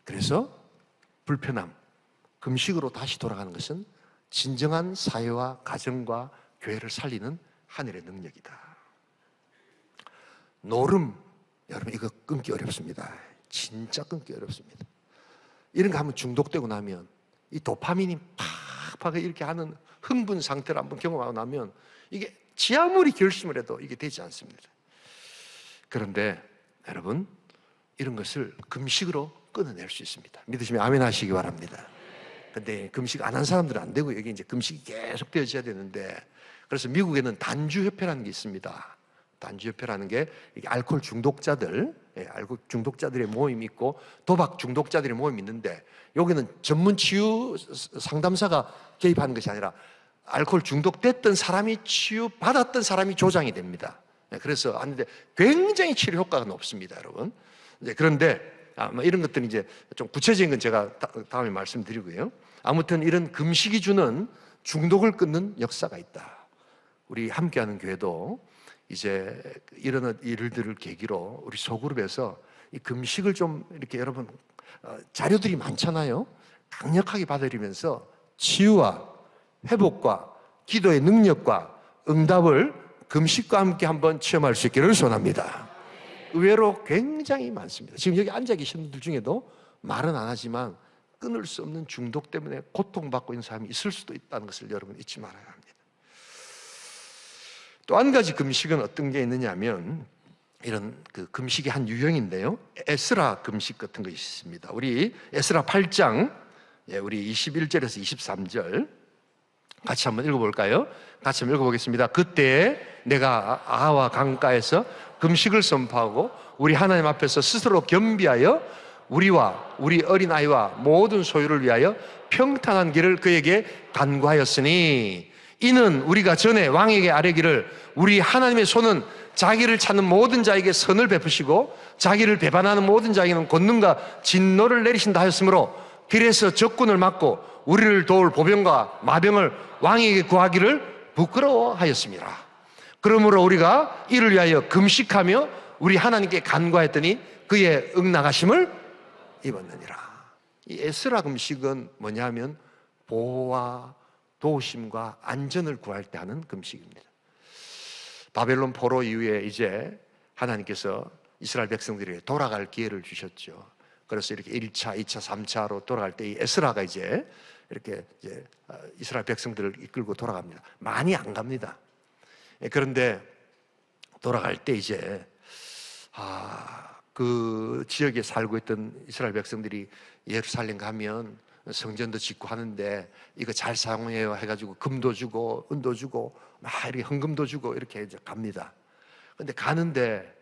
그래서 불편함, 금식으로 다시 돌아가는 것은 진정한 사회와 가정과 교회를 살리는 하늘의 능력이다. 노름, 여러분 이거 끊기 어렵습니다. 진짜 끊기 어렵습니다. 이런 거 하면 중독되고 나면 이 도파민이 팍팍 이렇게 하는 흥분 상태를 한번 경험하고 나면 이게 지 아무리 결심을 해도 이게 되지 않습니다. 그런데 여러분, 이런 것을 금식으로 끊어낼 수 있습니다. 믿으시면 아멘 하시기 바랍니다. 근데 금식 안 한 사람들은 안 되고, 여기 이제 금식이 계속 되어져야 되는데, 그래서 미국에는 단주협회라는 게 있습니다. 단주협회라는 게 알코올 중독자들, 알코올 중독자들의 모임이 있고 도박 중독자들의 모임이 있는데, 여기는 전문 치유 상담사가 개입하는 것이 아니라 알코올 중독됐던 사람이 치유받았던 사람이 조장이 됩니다. 그래서 하는데 굉장히 치료 효과가 높습니다, 여러분. 그런데 이런 것들은 이제 좀 구체적인 건 제가 다음에 말씀드리고요. 아무튼 이런 금식이 주는 중독을 끊는 역사가 있다. 우리 함께하는 교회도 이제 이런 일들을 계기로 우리 소그룹에서 이 금식을 좀 이렇게, 여러분 자료들이 많잖아요. 강력하게 받아들이면서 치유와 회복과 기도의 능력과 응답을 금식과 함께 한번 체험할 수 있기를 소원합니다. 의외로 굉장히 많습니다. 지금 여기 앉아 계신 분들 중에도 말은 안 하지만 끊을 수 없는 중독 때문에 고통받고 있는 사람이 있을 수도 있다는 것을 여러분 잊지 말아야 합니다. 또 한 가지 금식은 어떤 게 있느냐 하면, 이런 그 금식의 한 유형인데요, 에스라 금식 같은 것이 있습니다. 우리 에스라 8장 우리 21절에서 23절 같이 한번 읽어볼까요? 같이 한번 읽어보겠습니다. 그때 내가 아하와 강가에서 금식을 선포하고 우리 하나님 앞에서 스스로 겸비하여 우리와 우리 어린아이와 모든 소유를 위하여 평탄한 길을 그에게 간구하였으니, 이는 우리가 전에 왕에게 아뢰기를 우리 하나님의 손은 자기를 찾는 모든 자에게 선을 베푸시고 자기를 배반하는 모든 자에게는 권능과 진노를 내리신다 하였으므로, 길에서 적군을 막고 우리를 도울 보병과 마병을 왕에게 구하기를 부끄러워하였습니다. 그러므로 우리가 이를 위하여 금식하며 우리 하나님께 간구하였더니 그의 응낙하심을 입었느니라. 이 에스라 금식은 뭐냐면 보호와 도우심과 안전을 구할 때 하는 금식입니다. 바벨론 포로 이후에 이제 하나님께서 이스라엘 백성들에게 돌아갈 기회를 주셨죠. 그래서 이렇게 1차, 2차, 3차로 돌아갈 때 이 에스라가 이제 이렇게 이제 이스라엘 백성들을 이끌고 돌아갑니다. 많이 안 갑니다. 그런데 돌아갈 때 이제 그 지역에 살고 있던 이스라엘 백성들이 예루살렘 가면 성전도 짓고 하는데 이거 잘 사용해요 해가지고 금도 주고 은도 주고 막 이렇게 헌금도 주고 이렇게 이제 갑니다. 근데 가는데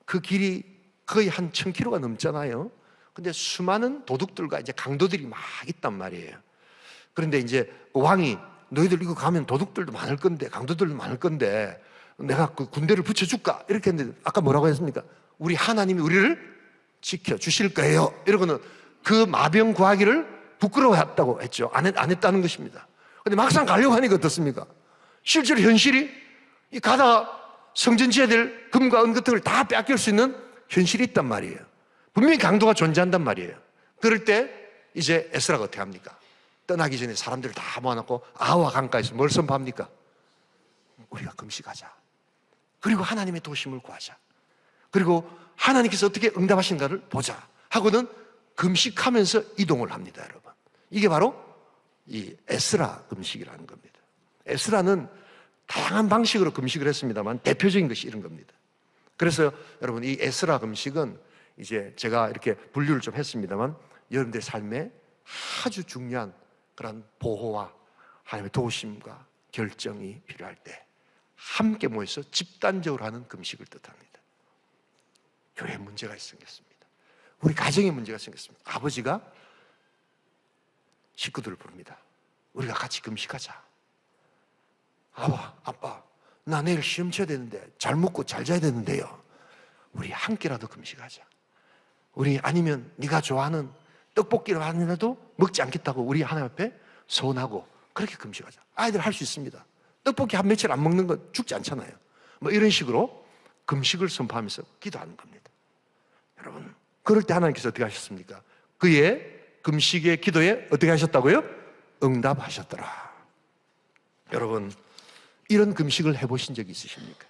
그 길이 거의 한 1000km가 넘잖아요. 근데 수많은 도둑들과 이제 강도들이 막 있단 말이에요. 그런데 이제 왕이 너희들 이거 가면 도둑들도 많을 건데 강도들도 많을 건데 내가 그 군대를 붙여줄까? 이렇게 했는데 아까 뭐라고 했습니까? 우리 하나님이 우리를 지켜주실 거예요. 이러고는 그 마병 구하기를 부끄러워했다고 했죠. 안 했다는 것입니다. 근데 막상 가려고 하니까 어떻습니까? 실제로 현실이 가다가 성전 지어야 될 금과 은 같은 걸 다 빼앗길 수 있는 현실이 있단 말이에요. 분명히 강도가 존재한단 말이에요. 그럴 때 이제 에스라가 어떻게 합니까? 떠나기 전에 사람들을 다 모아놓고 아와 강가에서 뭘 선포합니까? 우리가 금식하자. 그리고 하나님의 도심을 구하자. 그리고 하나님께서 어떻게 응답하신가를 보자 하고는 금식하면서 이동을 합니다, 여러분. 이게 바로 이 에스라 금식이라는 겁니다. 에스라는 다양한 방식으로 금식을 했습니다만 대표적인 것이 이런 겁니다. 그래서 여러분 이 에스라 금식은 이제 제가 이렇게 분류를 좀 했습니다만 여러분들의 삶에 아주 중요한 그런 보호와 하나님의 도우심과 결정이 필요할 때 함께 모여서 집단적으로 하는 금식을 뜻합니다. 교회에 문제가 생겼습니다. 우리 가정에 문제가 생겼습니다. 아버지가 식구들을 부릅니다. 우리가 같이 금식하자. 아빠, 나 내일 시험 쳐야 되는데 잘 먹고 잘 자야 되는데요. 우리 함께라도 금식하자. 우리 아니면 네가 좋아하는 떡볶이를 하느라도 먹지 않겠다고 우리 하나님 앞에 서운하고 그렇게 금식하자. 아이들 할 수 있습니다. 떡볶이 한 며칠 안 먹는 건 죽지 않잖아요. 뭐 이런 식으로 금식을 선포하면서 기도하는 겁니다. 여러분, 그럴 때 하나님께서 어떻게 하셨습니까? 그의 금식의 기도에 어떻게 하셨다고요? 응답하셨더라. 여러분, 이런 금식을 해보신 적이 있으십니까?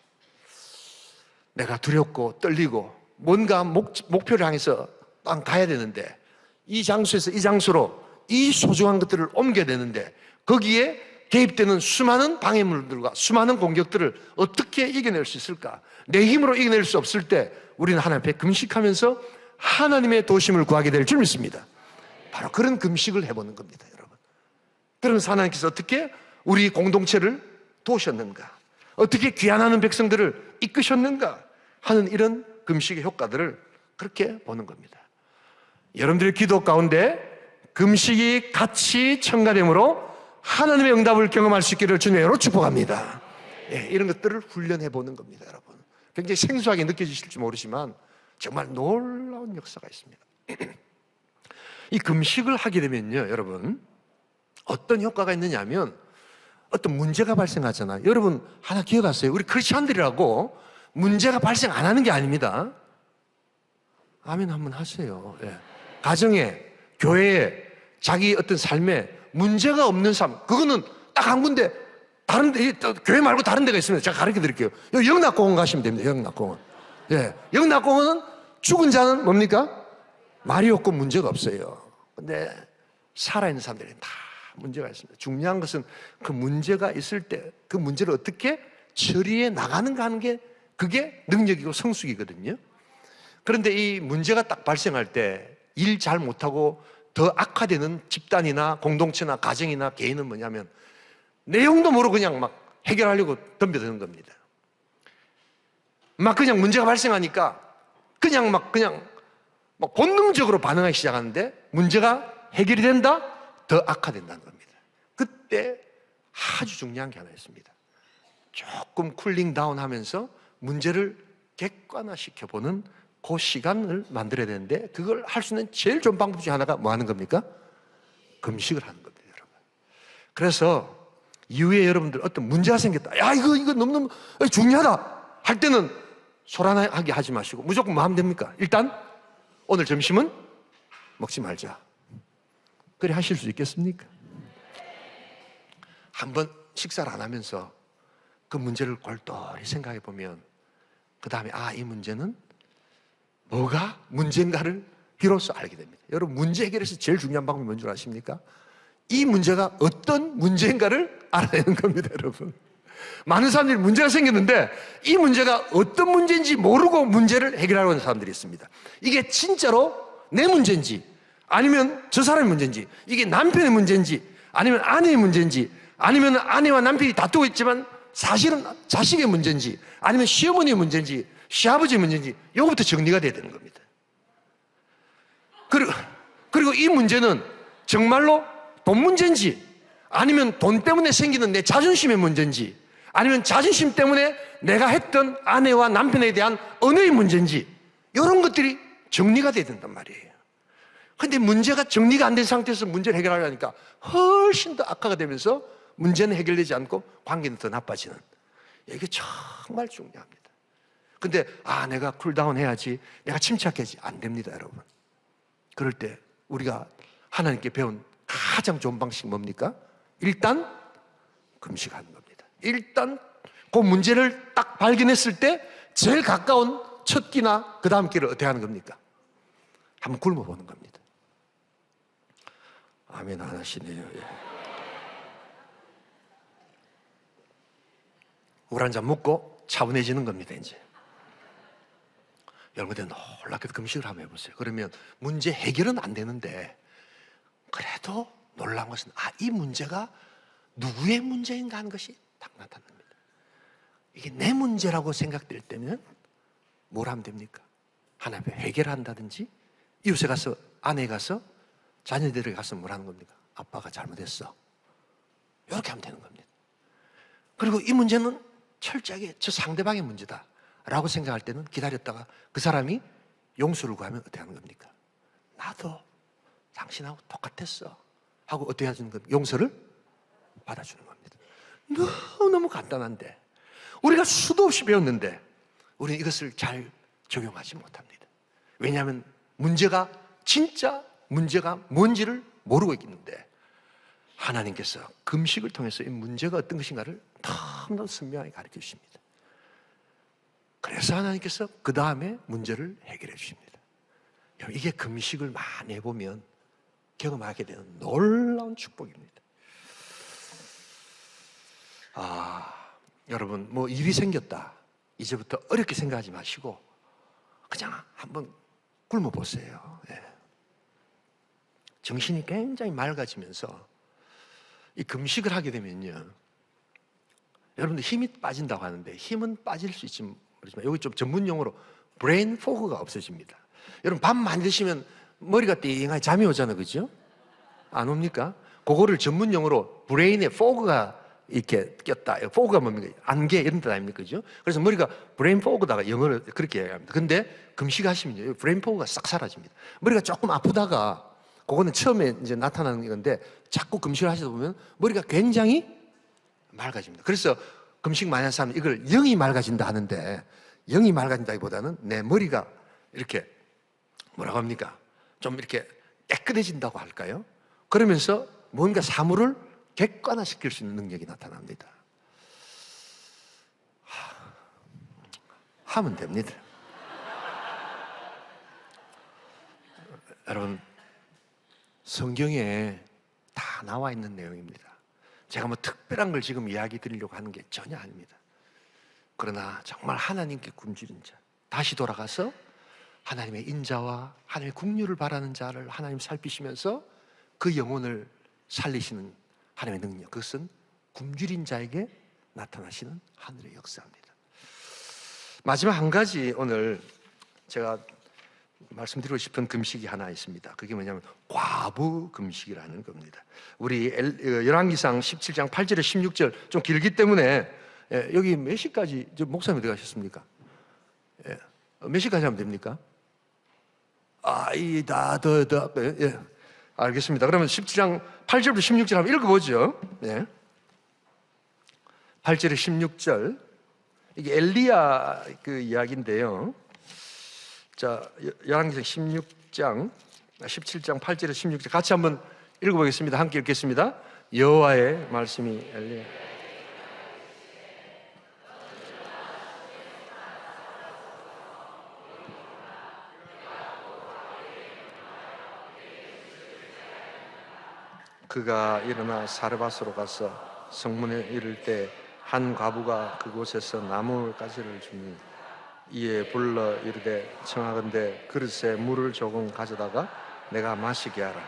내가 두렵고 떨리고 뭔가 목표를 향해서 딱 가야 되는데 이 장소에서 이 장소로 이 소중한 것들을 옮겨야 되는데 거기에 개입되는 수많은 방해물들과 수많은 공격들을 어떻게 이겨낼 수 있을까? 내 힘으로 이겨낼 수 없을 때 우리는 하나님 앞에 금식하면서 하나님의 도심을 구하게 될 줄 믿습니다. 바로 그런 금식을 해보는 겁니다, 여러분. 그러면서 하나님께서 어떻게 우리 공동체를 도우셨는가, 어떻게 귀환하는 백성들을 이끄셨는가 하는 이런 금식의 효과들을 그렇게 보는 겁니다. 여러분들의 기도 가운데 금식이 같이 첨가됨으로 하나님의 응답을 경험할 수 있기를 주님으로 축복합니다. 예, 이런 것들을 훈련해 보는 겁니다, 여러분. 굉장히 생소하게 느껴지실지 모르지만 정말 놀라운 역사가 있습니다. 이 금식을 하게 되면요, 여러분, 어떤 효과가 있느냐 하면 어떤 문제가 발생하잖아요. 여러분 하나 기억하세요. 우리 크리스찬들이라고 문제가 발생 안 하는 게 아닙니다. 아멘 한번 하세요. 예. 가정에, 교회에, 자기 어떤 삶에 문제가 없는 삶, 그거는 딱 한 군데, 다른 데, 교회 말고 다른 데가 있습니다. 제가 가르쳐 드릴게요. 영락공원 가시면 됩니다. 영락공원. 예. 영락공원은 죽은 자는 뭡니까? 말이 없고 문제가 없어요. 근데 살아있는 사람들은 다 문제가 있습니다. 중요한 것은 그 문제가 있을 때 그 문제를 어떻게 처리해 나가는가 하는 게 그게 능력이고 성숙이거든요. 그런데 이 문제가 딱 발생할 때 일 잘 못하고 더 악화되는 집단이나 공동체나 가정이나 개인은 뭐냐면 내용도 모르고 그냥 막 해결하려고 덤벼드는 겁니다. 막 그냥 문제가 발생하니까 그냥 본능적으로 반응하기 시작하는데 문제가 해결이 된다? 더 악화된다는 겁니다. 그때 아주 중요한 게 하나 있습니다. 조금 쿨링 다운 하면서 문제를 객관화시켜보는 그 시간을 만들어야 되는데 그걸 할 수 있는 제일 좋은 방법 중에 하나가 뭐 하는 겁니까? 금식을 하는 겁니다, 여러분. 그래서 이후에 여러분들 어떤 문제가 생겼다. 야, 이거 너무너무 중요하다. 할 때는 소란하게 하지 마시고 무조건 뭐 하면 됩니까? 일단 오늘 점심은 먹지 말자. 그래 하실 수 있겠습니까? 한번 식사를 안 하면서 그 문제를 골똘히 생각해 보면 그 다음에 이 문제는 뭐가 문제인가를 비로소 알게 됩니다. 여러분 문제 해결에서 제일 중요한 방법이 뭔지 아십니까? 이 문제가 어떤 문제인가를 알아내는 겁니다, 여러분. 많은 사람들이 문제가 생겼는데 이 문제가 어떤 문제인지 모르고 문제를 해결하려고 하는 사람들이 있습니다. 이게 진짜로 내 문제인지 아니면 저 사람의 문제인지, 이게 남편의 문제인지 아니면 아내의 문제인지 아니면 아내와 남편이 다투고 있지만 사실은 자식의 문제인지 아니면 시어머니의 문제인지 시아버지의 문제인지 이거부터 정리가 돼야 되는 겁니다. 그리고 이 문제는 정말로 돈 문제인지 아니면 돈 때문에 생기는 내 자존심의 문제인지 아니면 자존심 때문에 내가 했던 아내와 남편에 대한 언어의 문제인지 이런 것들이 정리가 돼야 된단 말이에요. 그런데 문제가 정리가 안 된 상태에서 문제를 해결하려니까 훨씬 더 악화가 되면서 문제는 해결되지 않고 관계는 더 나빠지는, 이게 정말 중요합니다. 근데 내가 쿨다운 해야지, 내가 침착해야지, 안 됩니다, 여러분. 그럴 때 우리가 하나님께 배운 가장 좋은 방식이 뭡니까? 일단 금식하는 겁니다. 일단 그 문제를 딱 발견했을 때 제일 가까운 첫 끼나 그 다음 끼를 어떻게 하는 겁니까? 한번 굶어보는 겁니다. 아멘 안 하시네요. 물 한 잔 먹고 차분해지는 겁니다, 이제. 여러분들 놀랍게도 금식을 한번 해보세요. 그러면 문제 해결은 안 되는데 그래도 놀라운 것은 이 문제가 누구의 문제인가 하는 것이 딱 나타납니다. 이게 내 문제라고 생각될 때면 뭘 하면 됩니까? 하나님 앞에 해결한다든지 이웃에 가서, 아내에 가서, 자녀들에게 가서 뭘 하는 겁니까? 아빠가 잘못했어. 이렇게 하면 되는 겁니다. 그리고 이 문제는 철저하게 저 상대방의 문제다 라고 생각할 때는 기다렸다가 그 사람이 용서를 구하면 어떻게 하는 겁니까? 나도 당신하고 똑같았어 하고 어떻게 해주는 겁니까? 용서를 받아주는 겁니다. 너무너무 간단한데 우리가 수도 없이 배웠는데 우리는 이것을 잘 적용하지 못합니다. 왜냐하면 문제가 진짜 문제가 뭔지를 모르고 있는데 하나님께서 금식을 통해서 이 문제가 어떤 것인가를 너무나 선명하게 가르쳐 주십니다. 그래서 하나님께서 그 다음에 문제를 해결해 주십니다. 이게 금식을 많이 해보면 경험하게 되는 놀라운 축복입니다. 여러분 뭐 일이 생겼다 이제부터 어렵게 생각하지 마시고 그냥 한번 굶어보세요. 정신이 굉장히 맑아지면서 이 금식을 하게 되면요, 여러분들 힘이 빠진다고 하는데 힘은 빠질 수 있지만 여기 좀 전문 용어로 브레인 포그가 없어집니다. 여러분 밥 많이 드시면 머리가 띵하게 잠이 오잖아요, 그죠? 안 옵니까? 그거를 전문 용어로 브레인에 포그가 이렇게 꼈다. 포그가 뭡니까? 안개 이런 뜻 아닙니까? 그죠? 그래서 머리가 브레인 포그다가 영어를 그렇게 이야기합니다. 근데 금식하시면요, 브레인 포그가 싹 사라집니다. 머리가 조금 아프다가 그거는 처음에 이제 나타나는 건데 자꾸 금식을 하시다 보면 머리가 굉장히 맑아집니다. 그래서 금식 많이 하는 사람은 이걸 영이 맑아진다 하는데 영이 맑아진다기보다는 내 머리가 이렇게 뭐라고 합니까? 좀 이렇게 깨끗해진다고 할까요? 그러면서 뭔가 사물을 객관화시킬 수 있는 능력이 나타납니다. 하면 됩니다. 여러분, 성경에 다 나와 있는 내용입니다. 제가 뭐 특별한 걸 지금 이야기 드리려고 하는 게 전혀 아닙니다. 그러나 정말 하나님께 굶주린 자, 다시 돌아가서 하나님의 인자와 하나님의 국류를 바라는 자를 하나님 살피시면서 그 영혼을 살리시는 하나님의 능력, 그것은 굶주린 자에게 나타나시는 하늘의 역사입니다. 마지막 한 가지 오늘 제가 말씀드리고 싶은 금식이 하나 있습니다. 그게 뭐냐면 과부 금식이라는 겁니다. 우리 열왕기상 17장 8절에 16절 좀 길기 때문에 여기 몇 시까지 목사님 어디 가셨습니까? 몇 시까지 하면 됩니까? 예. 알겠습니다. 그러면 17장 8절부터 16절 한번 읽어보죠. 네. 8절에 16절 이게 엘리야 그 이야기인데요. 자, 열왕기상 17장 8절에 16절 같이 한번 읽어보겠습니다. 함께 읽겠습니다. 여호와의 말씀이 엘리야 그가 일어나 사르밧으로 가서 성문에 이를 때 한 과부가 그곳에서 나무가지를 주니 이에 불러 이르되 청하건대 그릇에 물을 조금 가져다가 내가 마시게 하라.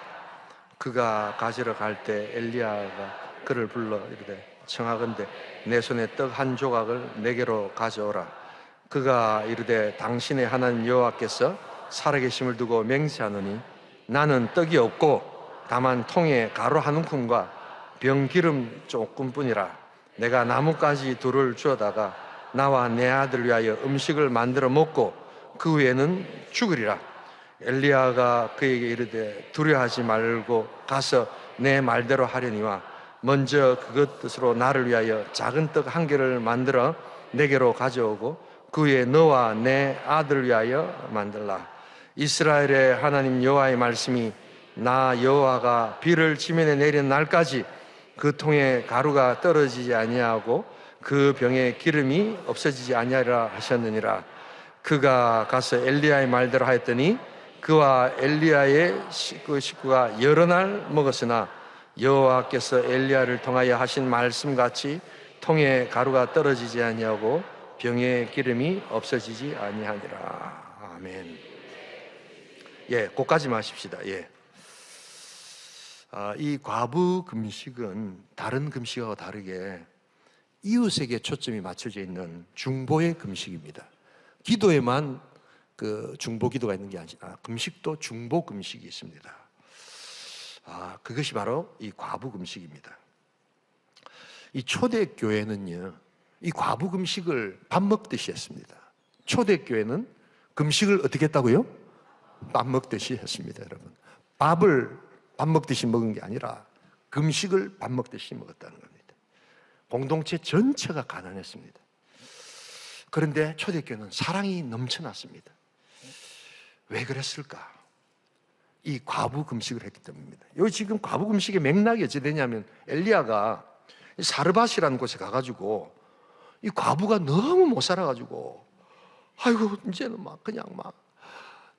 그가 가지러 갈 때 엘리야가 그를 불러 이르되 청하건대 내 손에 떡 한 조각을 내게로 가져오라. 그가 이르되 당신의 하나님 여호와께서 살아계심을 두고 맹세하노니 나는 떡이 없고 다만 통에 가루 한 움큼과 병기름 조금뿐이라. 내가 나뭇가지 둘을 주어다가 나와 내 아들 위하여 음식을 만들어 먹고 그 후에는 죽으리라. 엘리야가 그에게 이르되 두려워하지 말고 가서 내 말대로 하려니와 먼저 그것 뜻으로 나를 위하여 작은 떡 한 개를 만들어 내게로 가져오고 그 후에 너와 내 아들 위하여 만들라. 이스라엘의 하나님 여호와의 말씀이 나 여호와가 비를 지면에 내리는 날까지 그 통에 가루가 떨어지지 아니하고 그 병에 기름이 없어지지 아니하리라 하셨느니라. 그가 가서 엘리야의 말대로 하였더니 그와 엘리야의 식구가 여러 날 먹었으나 여호와께서 엘리야를 통하여 하신 말씀같이 통에 가루가 떨어지지 아니하고 병에 기름이 없어지지 아니하니라. 아멘. 예, 거기까지 마십시다. 예. 이 과부 금식은 다른 금식하고 다르게 이웃에게 초점이 맞춰져 있는 중보의 금식입니다. 기도에만 그 중보 기도가 있는 게 아니라 금식도 중보 금식이 있습니다. 그것이 바로 이 과부 금식입니다. 이 초대교회는요, 이 과부 금식을 밥 먹듯이 했습니다. 초대교회는 금식을 어떻게 했다고요? 밥 먹듯이 했습니다, 여러분. 밥을 밥 먹듯이 먹은 게 아니라 금식을 밥 먹듯이 먹었다는 겁니다. 공동체 전체가 가난했습니다. 그런데 초대교회는 사랑이 넘쳐났습니다. 왜 그랬을까? 이 과부 금식을 했기 때문입니다. 여기 지금 과부 금식의 맥락이 어찌 되냐면 엘리야가 사르밧이라는 곳에 가가지고 이 과부가 너무 못 살아가지고 아이고 이제는 그냥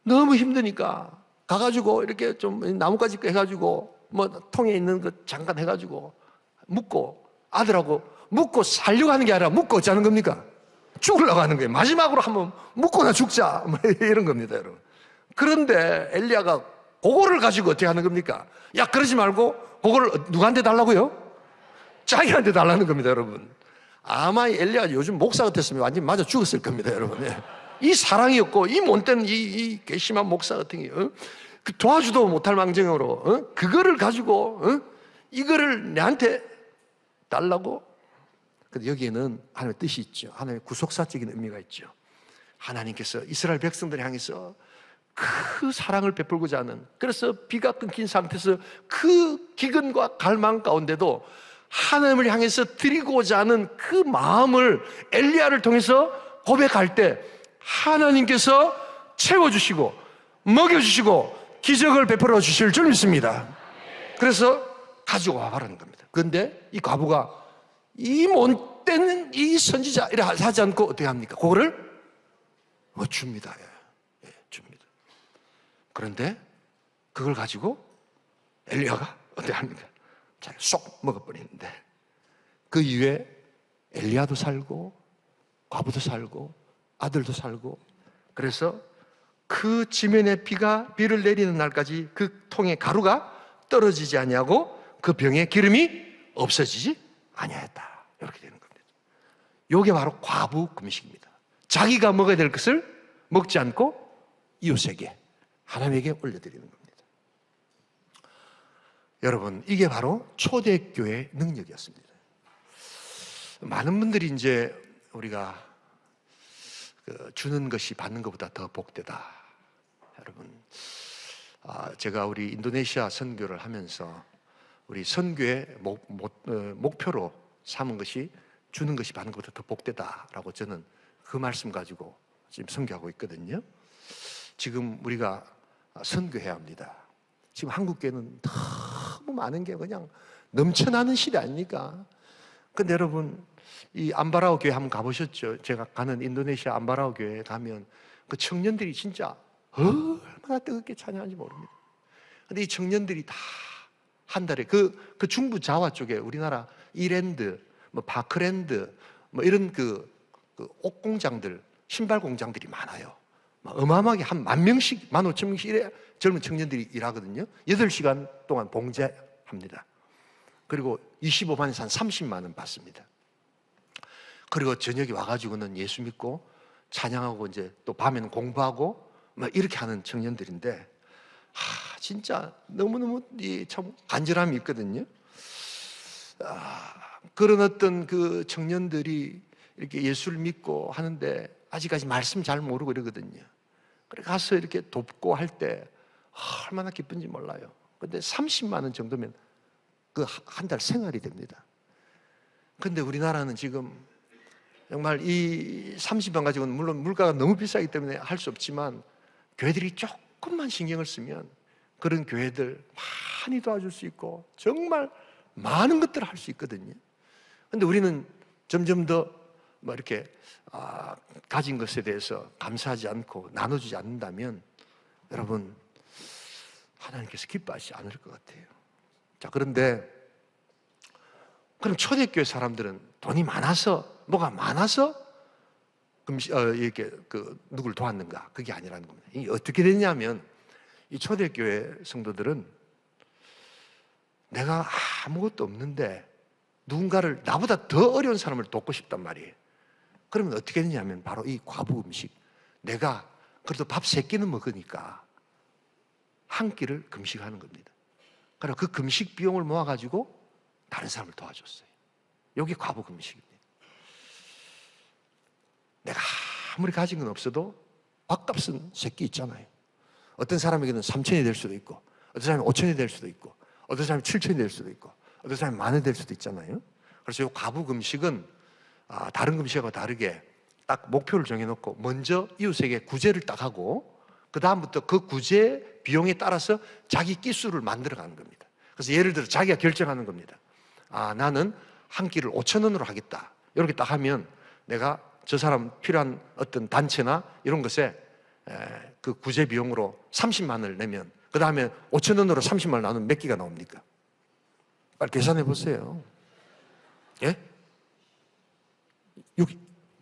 너무 힘드니까 가가지고 이렇게 좀 나뭇가지 해가지고 통에 있는 거 잠깐 해가지고 묻고 아들하고 묻고 살려고 하는 게 아니라 묻고 어찌 하는 겁니까? 죽으려고 하는 거예요. 마지막으로 한번 묻고나 죽자 이런 겁니다, 여러분. 그런데 엘리야가 그거를 가지고 어떻게 하는 겁니까? 야, 그러지 말고 그거를 누구한테 달라고요? 자기한테 달라는 겁니다, 여러분. 아마 엘리야가 요즘 목사 같았으면 완전히 맞아 죽었을 겁니다, 여러분. 이 사랑이었고, 이 못된 이 괘씸한 목사 같은 게 그 도와주도 못할 망정으로 그거를 가지고 이거를 내한테 달라고. 근데 여기에는 하나님의 뜻이 있죠. 하나님의 구속사적인 의미가 있죠. 하나님께서 이스라엘 백성들 향해서 그 사랑을 베풀고자 하는, 그래서 비가 끊긴 상태에서 그 기근과 갈망 가운데도 하나님을 향해서 드리고자 하는 그 마음을 엘리야를 통해서 고백할 때 하나님께서 채워주시고 먹여주시고 기적을 베풀어 주실 줄 믿습니다. 그래서 가지고 와봐라는 겁니다. 그런데 이 과부가 이 못된 이 선지자 이래 하지 않고 어떻게 합니까? 그거를 줍니다. 예, 줍니다. 그런데 그걸 가지고 엘리야가 어떻게 합니까? 자기가 쏙 먹어버리는데, 그 이후에 엘리야도 살고 과부도 살고 아들도 살고, 그래서 그 지면에 비를 내리는 날까지 그 통에 가루가 떨어지지 아니하고 그 병에 기름이 없어지지 아니하였다. 이렇게 되는 겁니다. 이게 바로 과부 금식입니다. 자기가 먹어야 될 것을 먹지 않고 이웃에게, 하나님에게 올려드리는 겁니다. 여러분, 이게 바로 초대교회의 능력이었습니다. 많은 분들이 이제 우리가 주는 것이 받는 것보다 더 복되다. 여러분, 제가 우리 인도네시아 선교를 하면서 우리 선교의 목표로 삼은 것이 주는 것이 받는 것보다 더 복되다라고 저는 그 말씀 가지고 지금 선교하고 있거든요. 지금 우리가 선교해야 합니다. 지금 한국교회는 너무 많은 게 그냥 넘쳐나는 시대 아닙니까? 근데 여러분, 이 암바라오 교회 한번 가보셨죠? 제가 가는 인도네시아 암바라오 교회에 가면 그 청년들이 진짜 얼마나 뜨겁게 찬양하는지 모릅니다. 근데 이 청년들이 다 한 달에 그 중부 자와 쪽에 우리나라 이랜드, 뭐 바크랜드, 뭐 이런 그 옷 공장들, 신발 공장들이 많아요. 어마어마하게 한 10,000명씩, 15,000명씩 이래 젊은 청년들이 일하거든요. 8시간 동안 봉제합니다. 그리고 25만에서 한 30만 원 받습니다. 그리고 저녁에 와가지고는 예수 믿고 찬양하고 이제 또 밤에는 공부하고 막 이렇게 하는 청년들인데, 진짜 너무너무 참 간절함이 있거든요. 그런 어떤 그 청년들이 이렇게 예수를 믿고 하는데 아직까지 말씀 잘 모르고 이러거든요. 그래 가서 이렇게 돕고 할 때 얼마나 기쁜지 몰라요. 근데 30만 원 정도면 그 한 달 생활이 됩니다. 근데 우리나라는 지금 정말 이 30만 가지고는 물론 물가가 너무 비싸기 때문에 할 수 없지만, 교회들이 조금만 신경을 쓰면 그런 교회들 많이 도와줄 수 있고 정말 많은 것들을 할 수 있거든요. 근데 우리는 점점 더 뭐 이렇게 가진 것에 대해서 감사하지 않고 나눠주지 않는다면 여러분, 하나님께서 기뻐하시지 않을 것 같아요. 자, 그런데 그럼 초대교회 사람들은 돈이 많아서, 뭐가 많아서 이렇게 누구를 도왔는가? 그게 아니라는 겁니다. 이게 어떻게 됐냐면, 이 초대교회 성도들은 내가 아무것도 없는데 누군가를, 나보다 더 어려운 사람을 돕고 싶단 말이에요. 그러면 어떻게 되냐면 바로 이 과부 금식. 내가 그래도 밥 3끼는 먹으니까 한 끼를 금식하는 겁니다. 그리고 그 금식 비용을 모아가지고 다른 사람을 도와줬어요. 이게 과부 금식입니다. 내가 아무리 가진 건 없어도 밥값은 3끼 있잖아요. 어떤 사람에게는 3,000이 될 수도 있고, 어떤 사람이 5,000이 될 수도 있고, 어떤 사람이 7,000이 될 수도 있고, 어떤 사람이 10,000이 될 수도 있잖아요. 그래서 이 과부 금식은 다른 금식하고 다르게 딱 목표를 정해놓고 먼저 이웃에게 구제를 딱 하고 그 다음부터 그 구제 비용에 따라서 자기 끼수를 만들어가는 겁니다. 그래서 예를 들어 자기가 결정하는 겁니다. 나는 한 끼를 5,000원으로 하겠다. 이렇게 딱 하면 내가 저 사람 필요한 어떤 단체나 이런 것에 그 구제 비용으로 30만 원을 내면, 그 다음에 5,000원으로 30만 원 나누면 몇 끼가 나옵니까? 빨리 계산해 보세요. 예?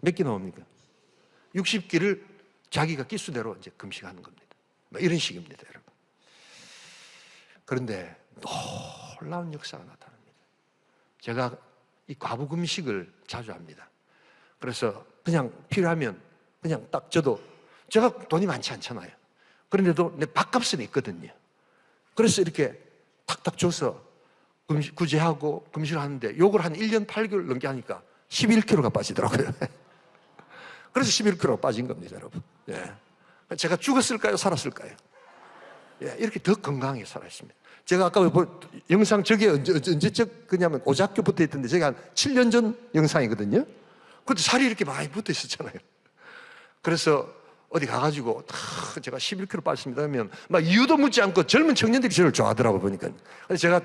몇 끼 나옵니까? 60끼를 자기가 끼수대로 이제 금식하는 겁니다. 이런 식입니다, 여러분. 그런데 놀라운 역사가 나타납니다. 제가 이 과부 금식을 자주 합니다. 그래서 그냥 필요하면 그냥 딱 저도 제가 돈이 많지 않잖아요. 그런데도 내 밥값은 있거든요. 그래서 이렇게 탁탁 줘서 구제하고 금식을 하는데 요걸 한 1년 8개월 넘게 하니까 11kg가 빠지더라고요. 그래서 11kg가 빠진 겁니다, 여러분. 예. 제가 죽었을까요? 살았을까요? 예, 이렇게 더 건강하게 살아있습니다. 제가 아까 영상 저게 언제적 그냐면 오작교 붙어 있던데 제가 한 7년 전 영상이거든요. 그때 살이 이렇게 많이 붙어 있었잖아요. 그래서 어디 가가지고 제가 11kg 빠졌습니다 하면 막 이유도 묻지 않고 젊은 청년들이 저를 좋아하더라고요, 보니까. 그래서 제가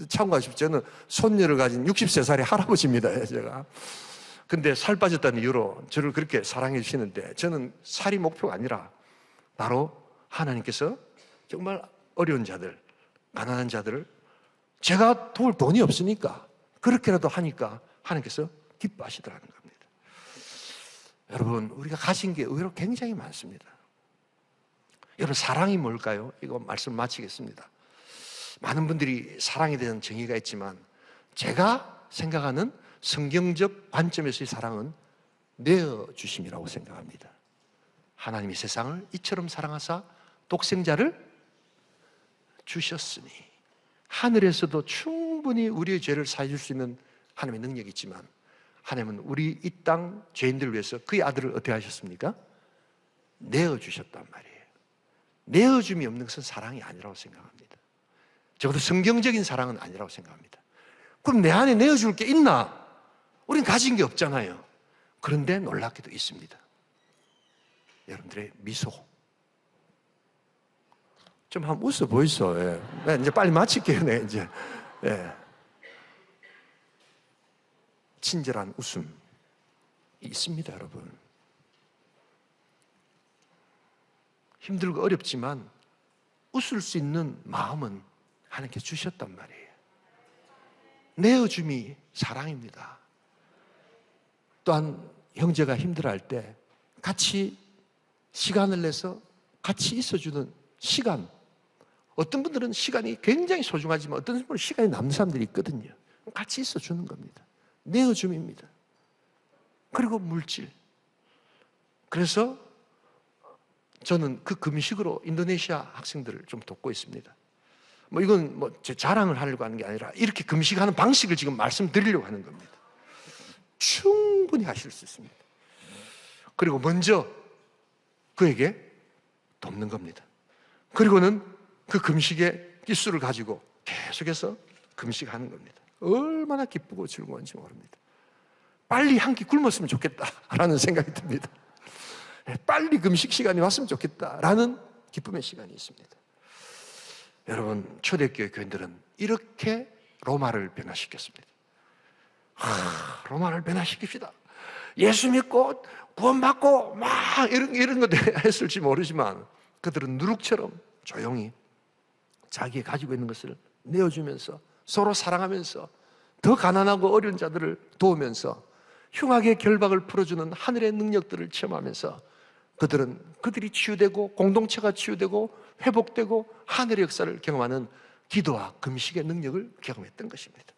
참고하십시오. 저는 손녀를 가진 63살의 할아버지입니다, 제가. 근데 살 빠졌다는 이유로 저를 그렇게 사랑해 주시는데 저는 살이 목표가 아니라 바로 하나님께서 정말 어려운 자들, 가난한 자들을 제가 도울 돈이 없으니까 그렇게라도 하니까 하나님께서 기뻐하시더라는 겁니다. 여러분, 우리가 가진 게 의외로 굉장히 많습니다. 여러분, 사랑이 뭘까요? 이거 말씀 마치겠습니다. 많은 분들이 사랑에 대한 정의가 있지만 제가 생각하는 성경적 관점에서의 사랑은 내어주심이라고 생각합니다. 하나님이 세상을 이처럼 사랑하사 독생자를 주셨으니 하늘에서도 충분히 우리의 죄를 사해줄 수 있는 하나님의 능력이 있지만 하나님은 우리 이 땅 죄인들을 위해서 그의 아들을 어떻게 하셨습니까? 내어주셨단 말이에요. 내어줌이 없는 것은 사랑이 아니라고 생각합니다. 적어도 성경적인 사랑은 아니라고 생각합니다. 그럼 내 안에 내어줄 게 있나? 우린 가진 게 없잖아요. 그런데 놀랍게도 있습니다. 여러분들의 미소. 좀 한번 웃어 보이소. 예. 네, 이제 빨리 마칠게요. 네, 이제. 예. 친절한 웃음이 있습니다, 여러분. 힘들고 어렵지만 웃을 수 있는 마음은 하나님께 주셨단 말이에요. 내어줌이 사랑입니다. 또한 형제가 힘들어할 때 같이 시간을 내서 같이 있어주는 시간. 어떤 분들은 시간이 굉장히 소중하지만 어떤 분들은 시간이 남는 사람들이 있거든요. 같이 있어주는 겁니다. 내어줌입니다. 그리고 물질. 그래서 저는 그 금식으로 인도네시아 학생들을 좀 돕고 있습니다. 이건 제 자랑을 하려고 하는 게 아니라 이렇게 금식하는 방식을 지금 말씀드리려고 하는 겁니다. 충분히 하실 수 있습니다. 그리고 먼저 그에게 돕는 겁니다. 그리고는 그 금식의 기술을 가지고 계속해서 금식하는 겁니다. 얼마나 기쁘고 즐거운지 모릅니다. 빨리 한 끼 굶었으면 좋겠다라는 생각이 듭니다. 빨리 금식 시간이 왔으면 좋겠다라는 기쁨의 시간이 있습니다. 여러분, 초대교회 교인들은 이렇게 로마를 변화시켰습니다. 로마를 변화시킵시다. 예수 믿고 구원받고 막 이런 것들 했을지 모르지만 그들은 누룩처럼 조용히 자기가 가지고 있는 것을 내어주면서 서로 사랑하면서 더 가난하고 어려운 자들을 도우면서 흉악의 결박을 풀어주는 하늘의 능력들을 체험하면서 그들이 치유되고 공동체가 치유되고 회복되고 하늘의 역사를 경험하는 기도와 금식의 능력을 경험했던 것입니다.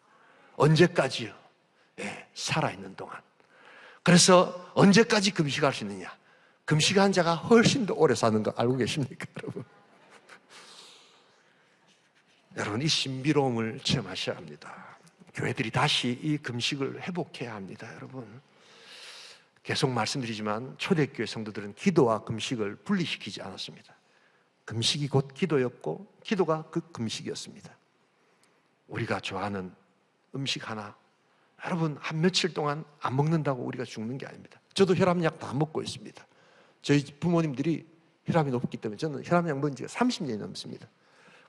언제까지요? 네, 살아있는 동안. 그래서 언제까지 금식할 수 있느냐? 금식한 자가 훨씬 더 오래 사는 거 알고 계십니까, 여러분? 여러분, 이 신비로움을 체험하셔야 합니다. 교회들이 다시 이 금식을 회복해야 합니다, 여러분. 계속 말씀드리지만 초대교회 성도들은 기도와 금식을 분리시키지 않았습니다. 금식이 곧 기도였고 기도가 그 금식이었습니다. 우리가 좋아하는 음식 하나, 여러분, 한 며칠 동안 안 먹는다고 우리가 죽는 게 아닙니다. 저도 혈압약 다 먹고 있습니다. 저희 부모님들이 혈압이 높기 때문에 저는 혈압약 먹은 지가 30년이 넘습니다.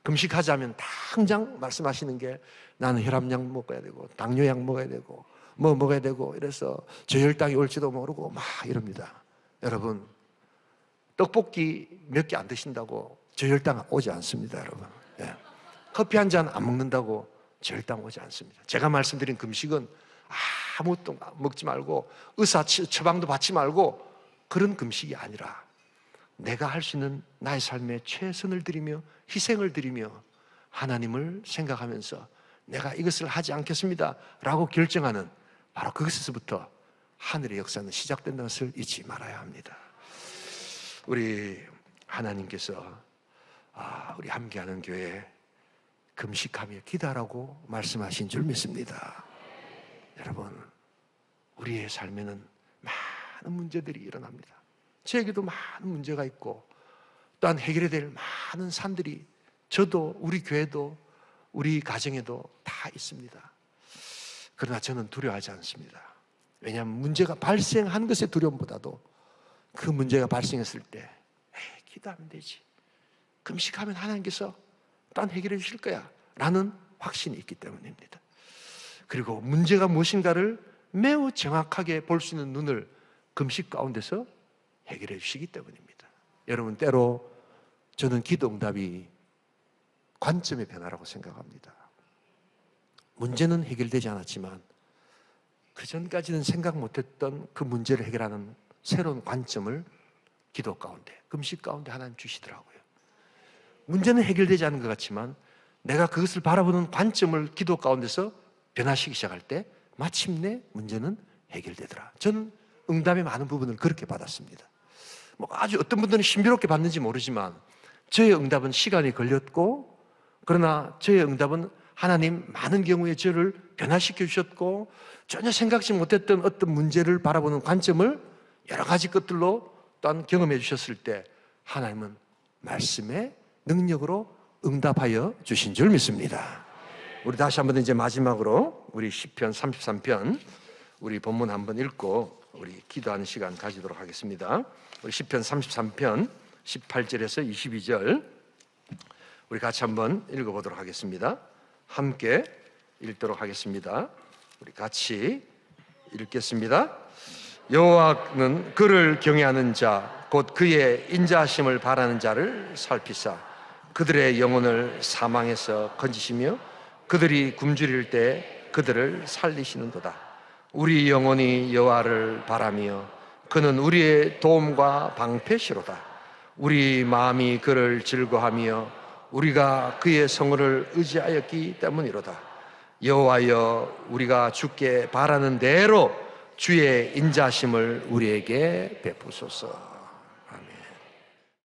금식하자면 당장 말씀하시는 게 나는 혈압약 먹어야 되고 당뇨약 먹어야 되고 뭐 먹어야 되고 이래서 저혈당이 올지도 모르고 막 이럽니다. 여러분, 떡볶이 몇 개 안 드신다고 저혈당 오지 않습니다, 여러분. 예. 커피 한 잔 안 먹는다고 저혈당 오지 않습니다. 제가 말씀드린 금식은 아무것도 먹지 말고 의사 처방도 받지 말고 그런 금식이 아니라 내가 할 수 있는 나의 삶에 최선을 드리며 희생을 드리며 하나님을 생각하면서 내가 이것을 하지 않겠습니다 라고 결정하는 바로 그것에서부터 하늘의 역사는 시작된다는 것을 잊지 말아야 합니다. 우리 하나님께서 우리 함께하는 교회 금식하며 기도하라고 말씀하신 줄 믿습니다. 여러분, 우리의 삶에는 많은 문제들이 일어납니다. 저에게도 많은 문제가 있고 또한 해결해야 될 많은 삶들이 저도 우리 교회도 우리 가정에도 다 있습니다. 그러나 저는 두려워하지 않습니다. 왜냐하면 문제가 발생한 것의 두려움보다도 그 문제가 발생했을 때 기도하면 되지, 금식하면 하나님께서 딴 해결해 주실 거야 라는 확신이 있기 때문입니다. 그리고 문제가 무엇인가를 매우 정확하게 볼 수 있는 눈을 금식 가운데서 해결해 주시기 때문입니다. 여러분, 때로 저는 기도 응답이 관점의 변화라고 생각합니다. 문제는 해결되지 않았지만 그 전까지는 생각 못했던 그 문제를 해결하는 새로운 관점을 기도 가운데, 금식 가운데 하나님 주시더라고요. 문제는 해결되지 않은 것 같지만 내가 그것을 바라보는 관점을 기도 가운데서 변화시키기 시작할 때 마침내 문제는 해결되더라. 저는 응답의 많은 부분을 그렇게 받았습니다. 아주 어떤 분들은 신비롭게 받는지 모르지만 저의 응답은 시간이 걸렸고, 그러나 저의 응답은 하나님 많은 경우에 저를 변화시켜 주셨고, 전혀 생각지 못했던 어떤 문제를 바라보는 관점을 여러 가지 것들로 또한 경험해 주셨을 때 하나님은 말씀의 능력으로 응답하여 주신 줄 믿습니다. 우리 다시 한번 이제 마지막으로 우리 시편 33편 우리 본문 한번 읽고 우리 기도하는 시간 가지도록 하겠습니다. 우리 시편 33편 18절에서 22절 우리 같이 한번 읽어보도록 하겠습니다. 함께 읽도록 하겠습니다. 우리 같이 읽겠습니다. 여호와는 그를 경외하는 자 곧 그의 인자하심을 바라는 자를 살피사 그들의 영혼을 사망에서 건지시며 그들이 굶주릴 때 그들을 살리시는도다. 우리 영혼이 여호와를 바라며 그는 우리의 도움과 방패시로다. 우리 마음이 그를 즐거하며 우리가 그의 성을 의지하였기 때문이로다. 여호와여, 우리가 주께 바라는 대로 주의 인자심을 우리에게 베푸소서.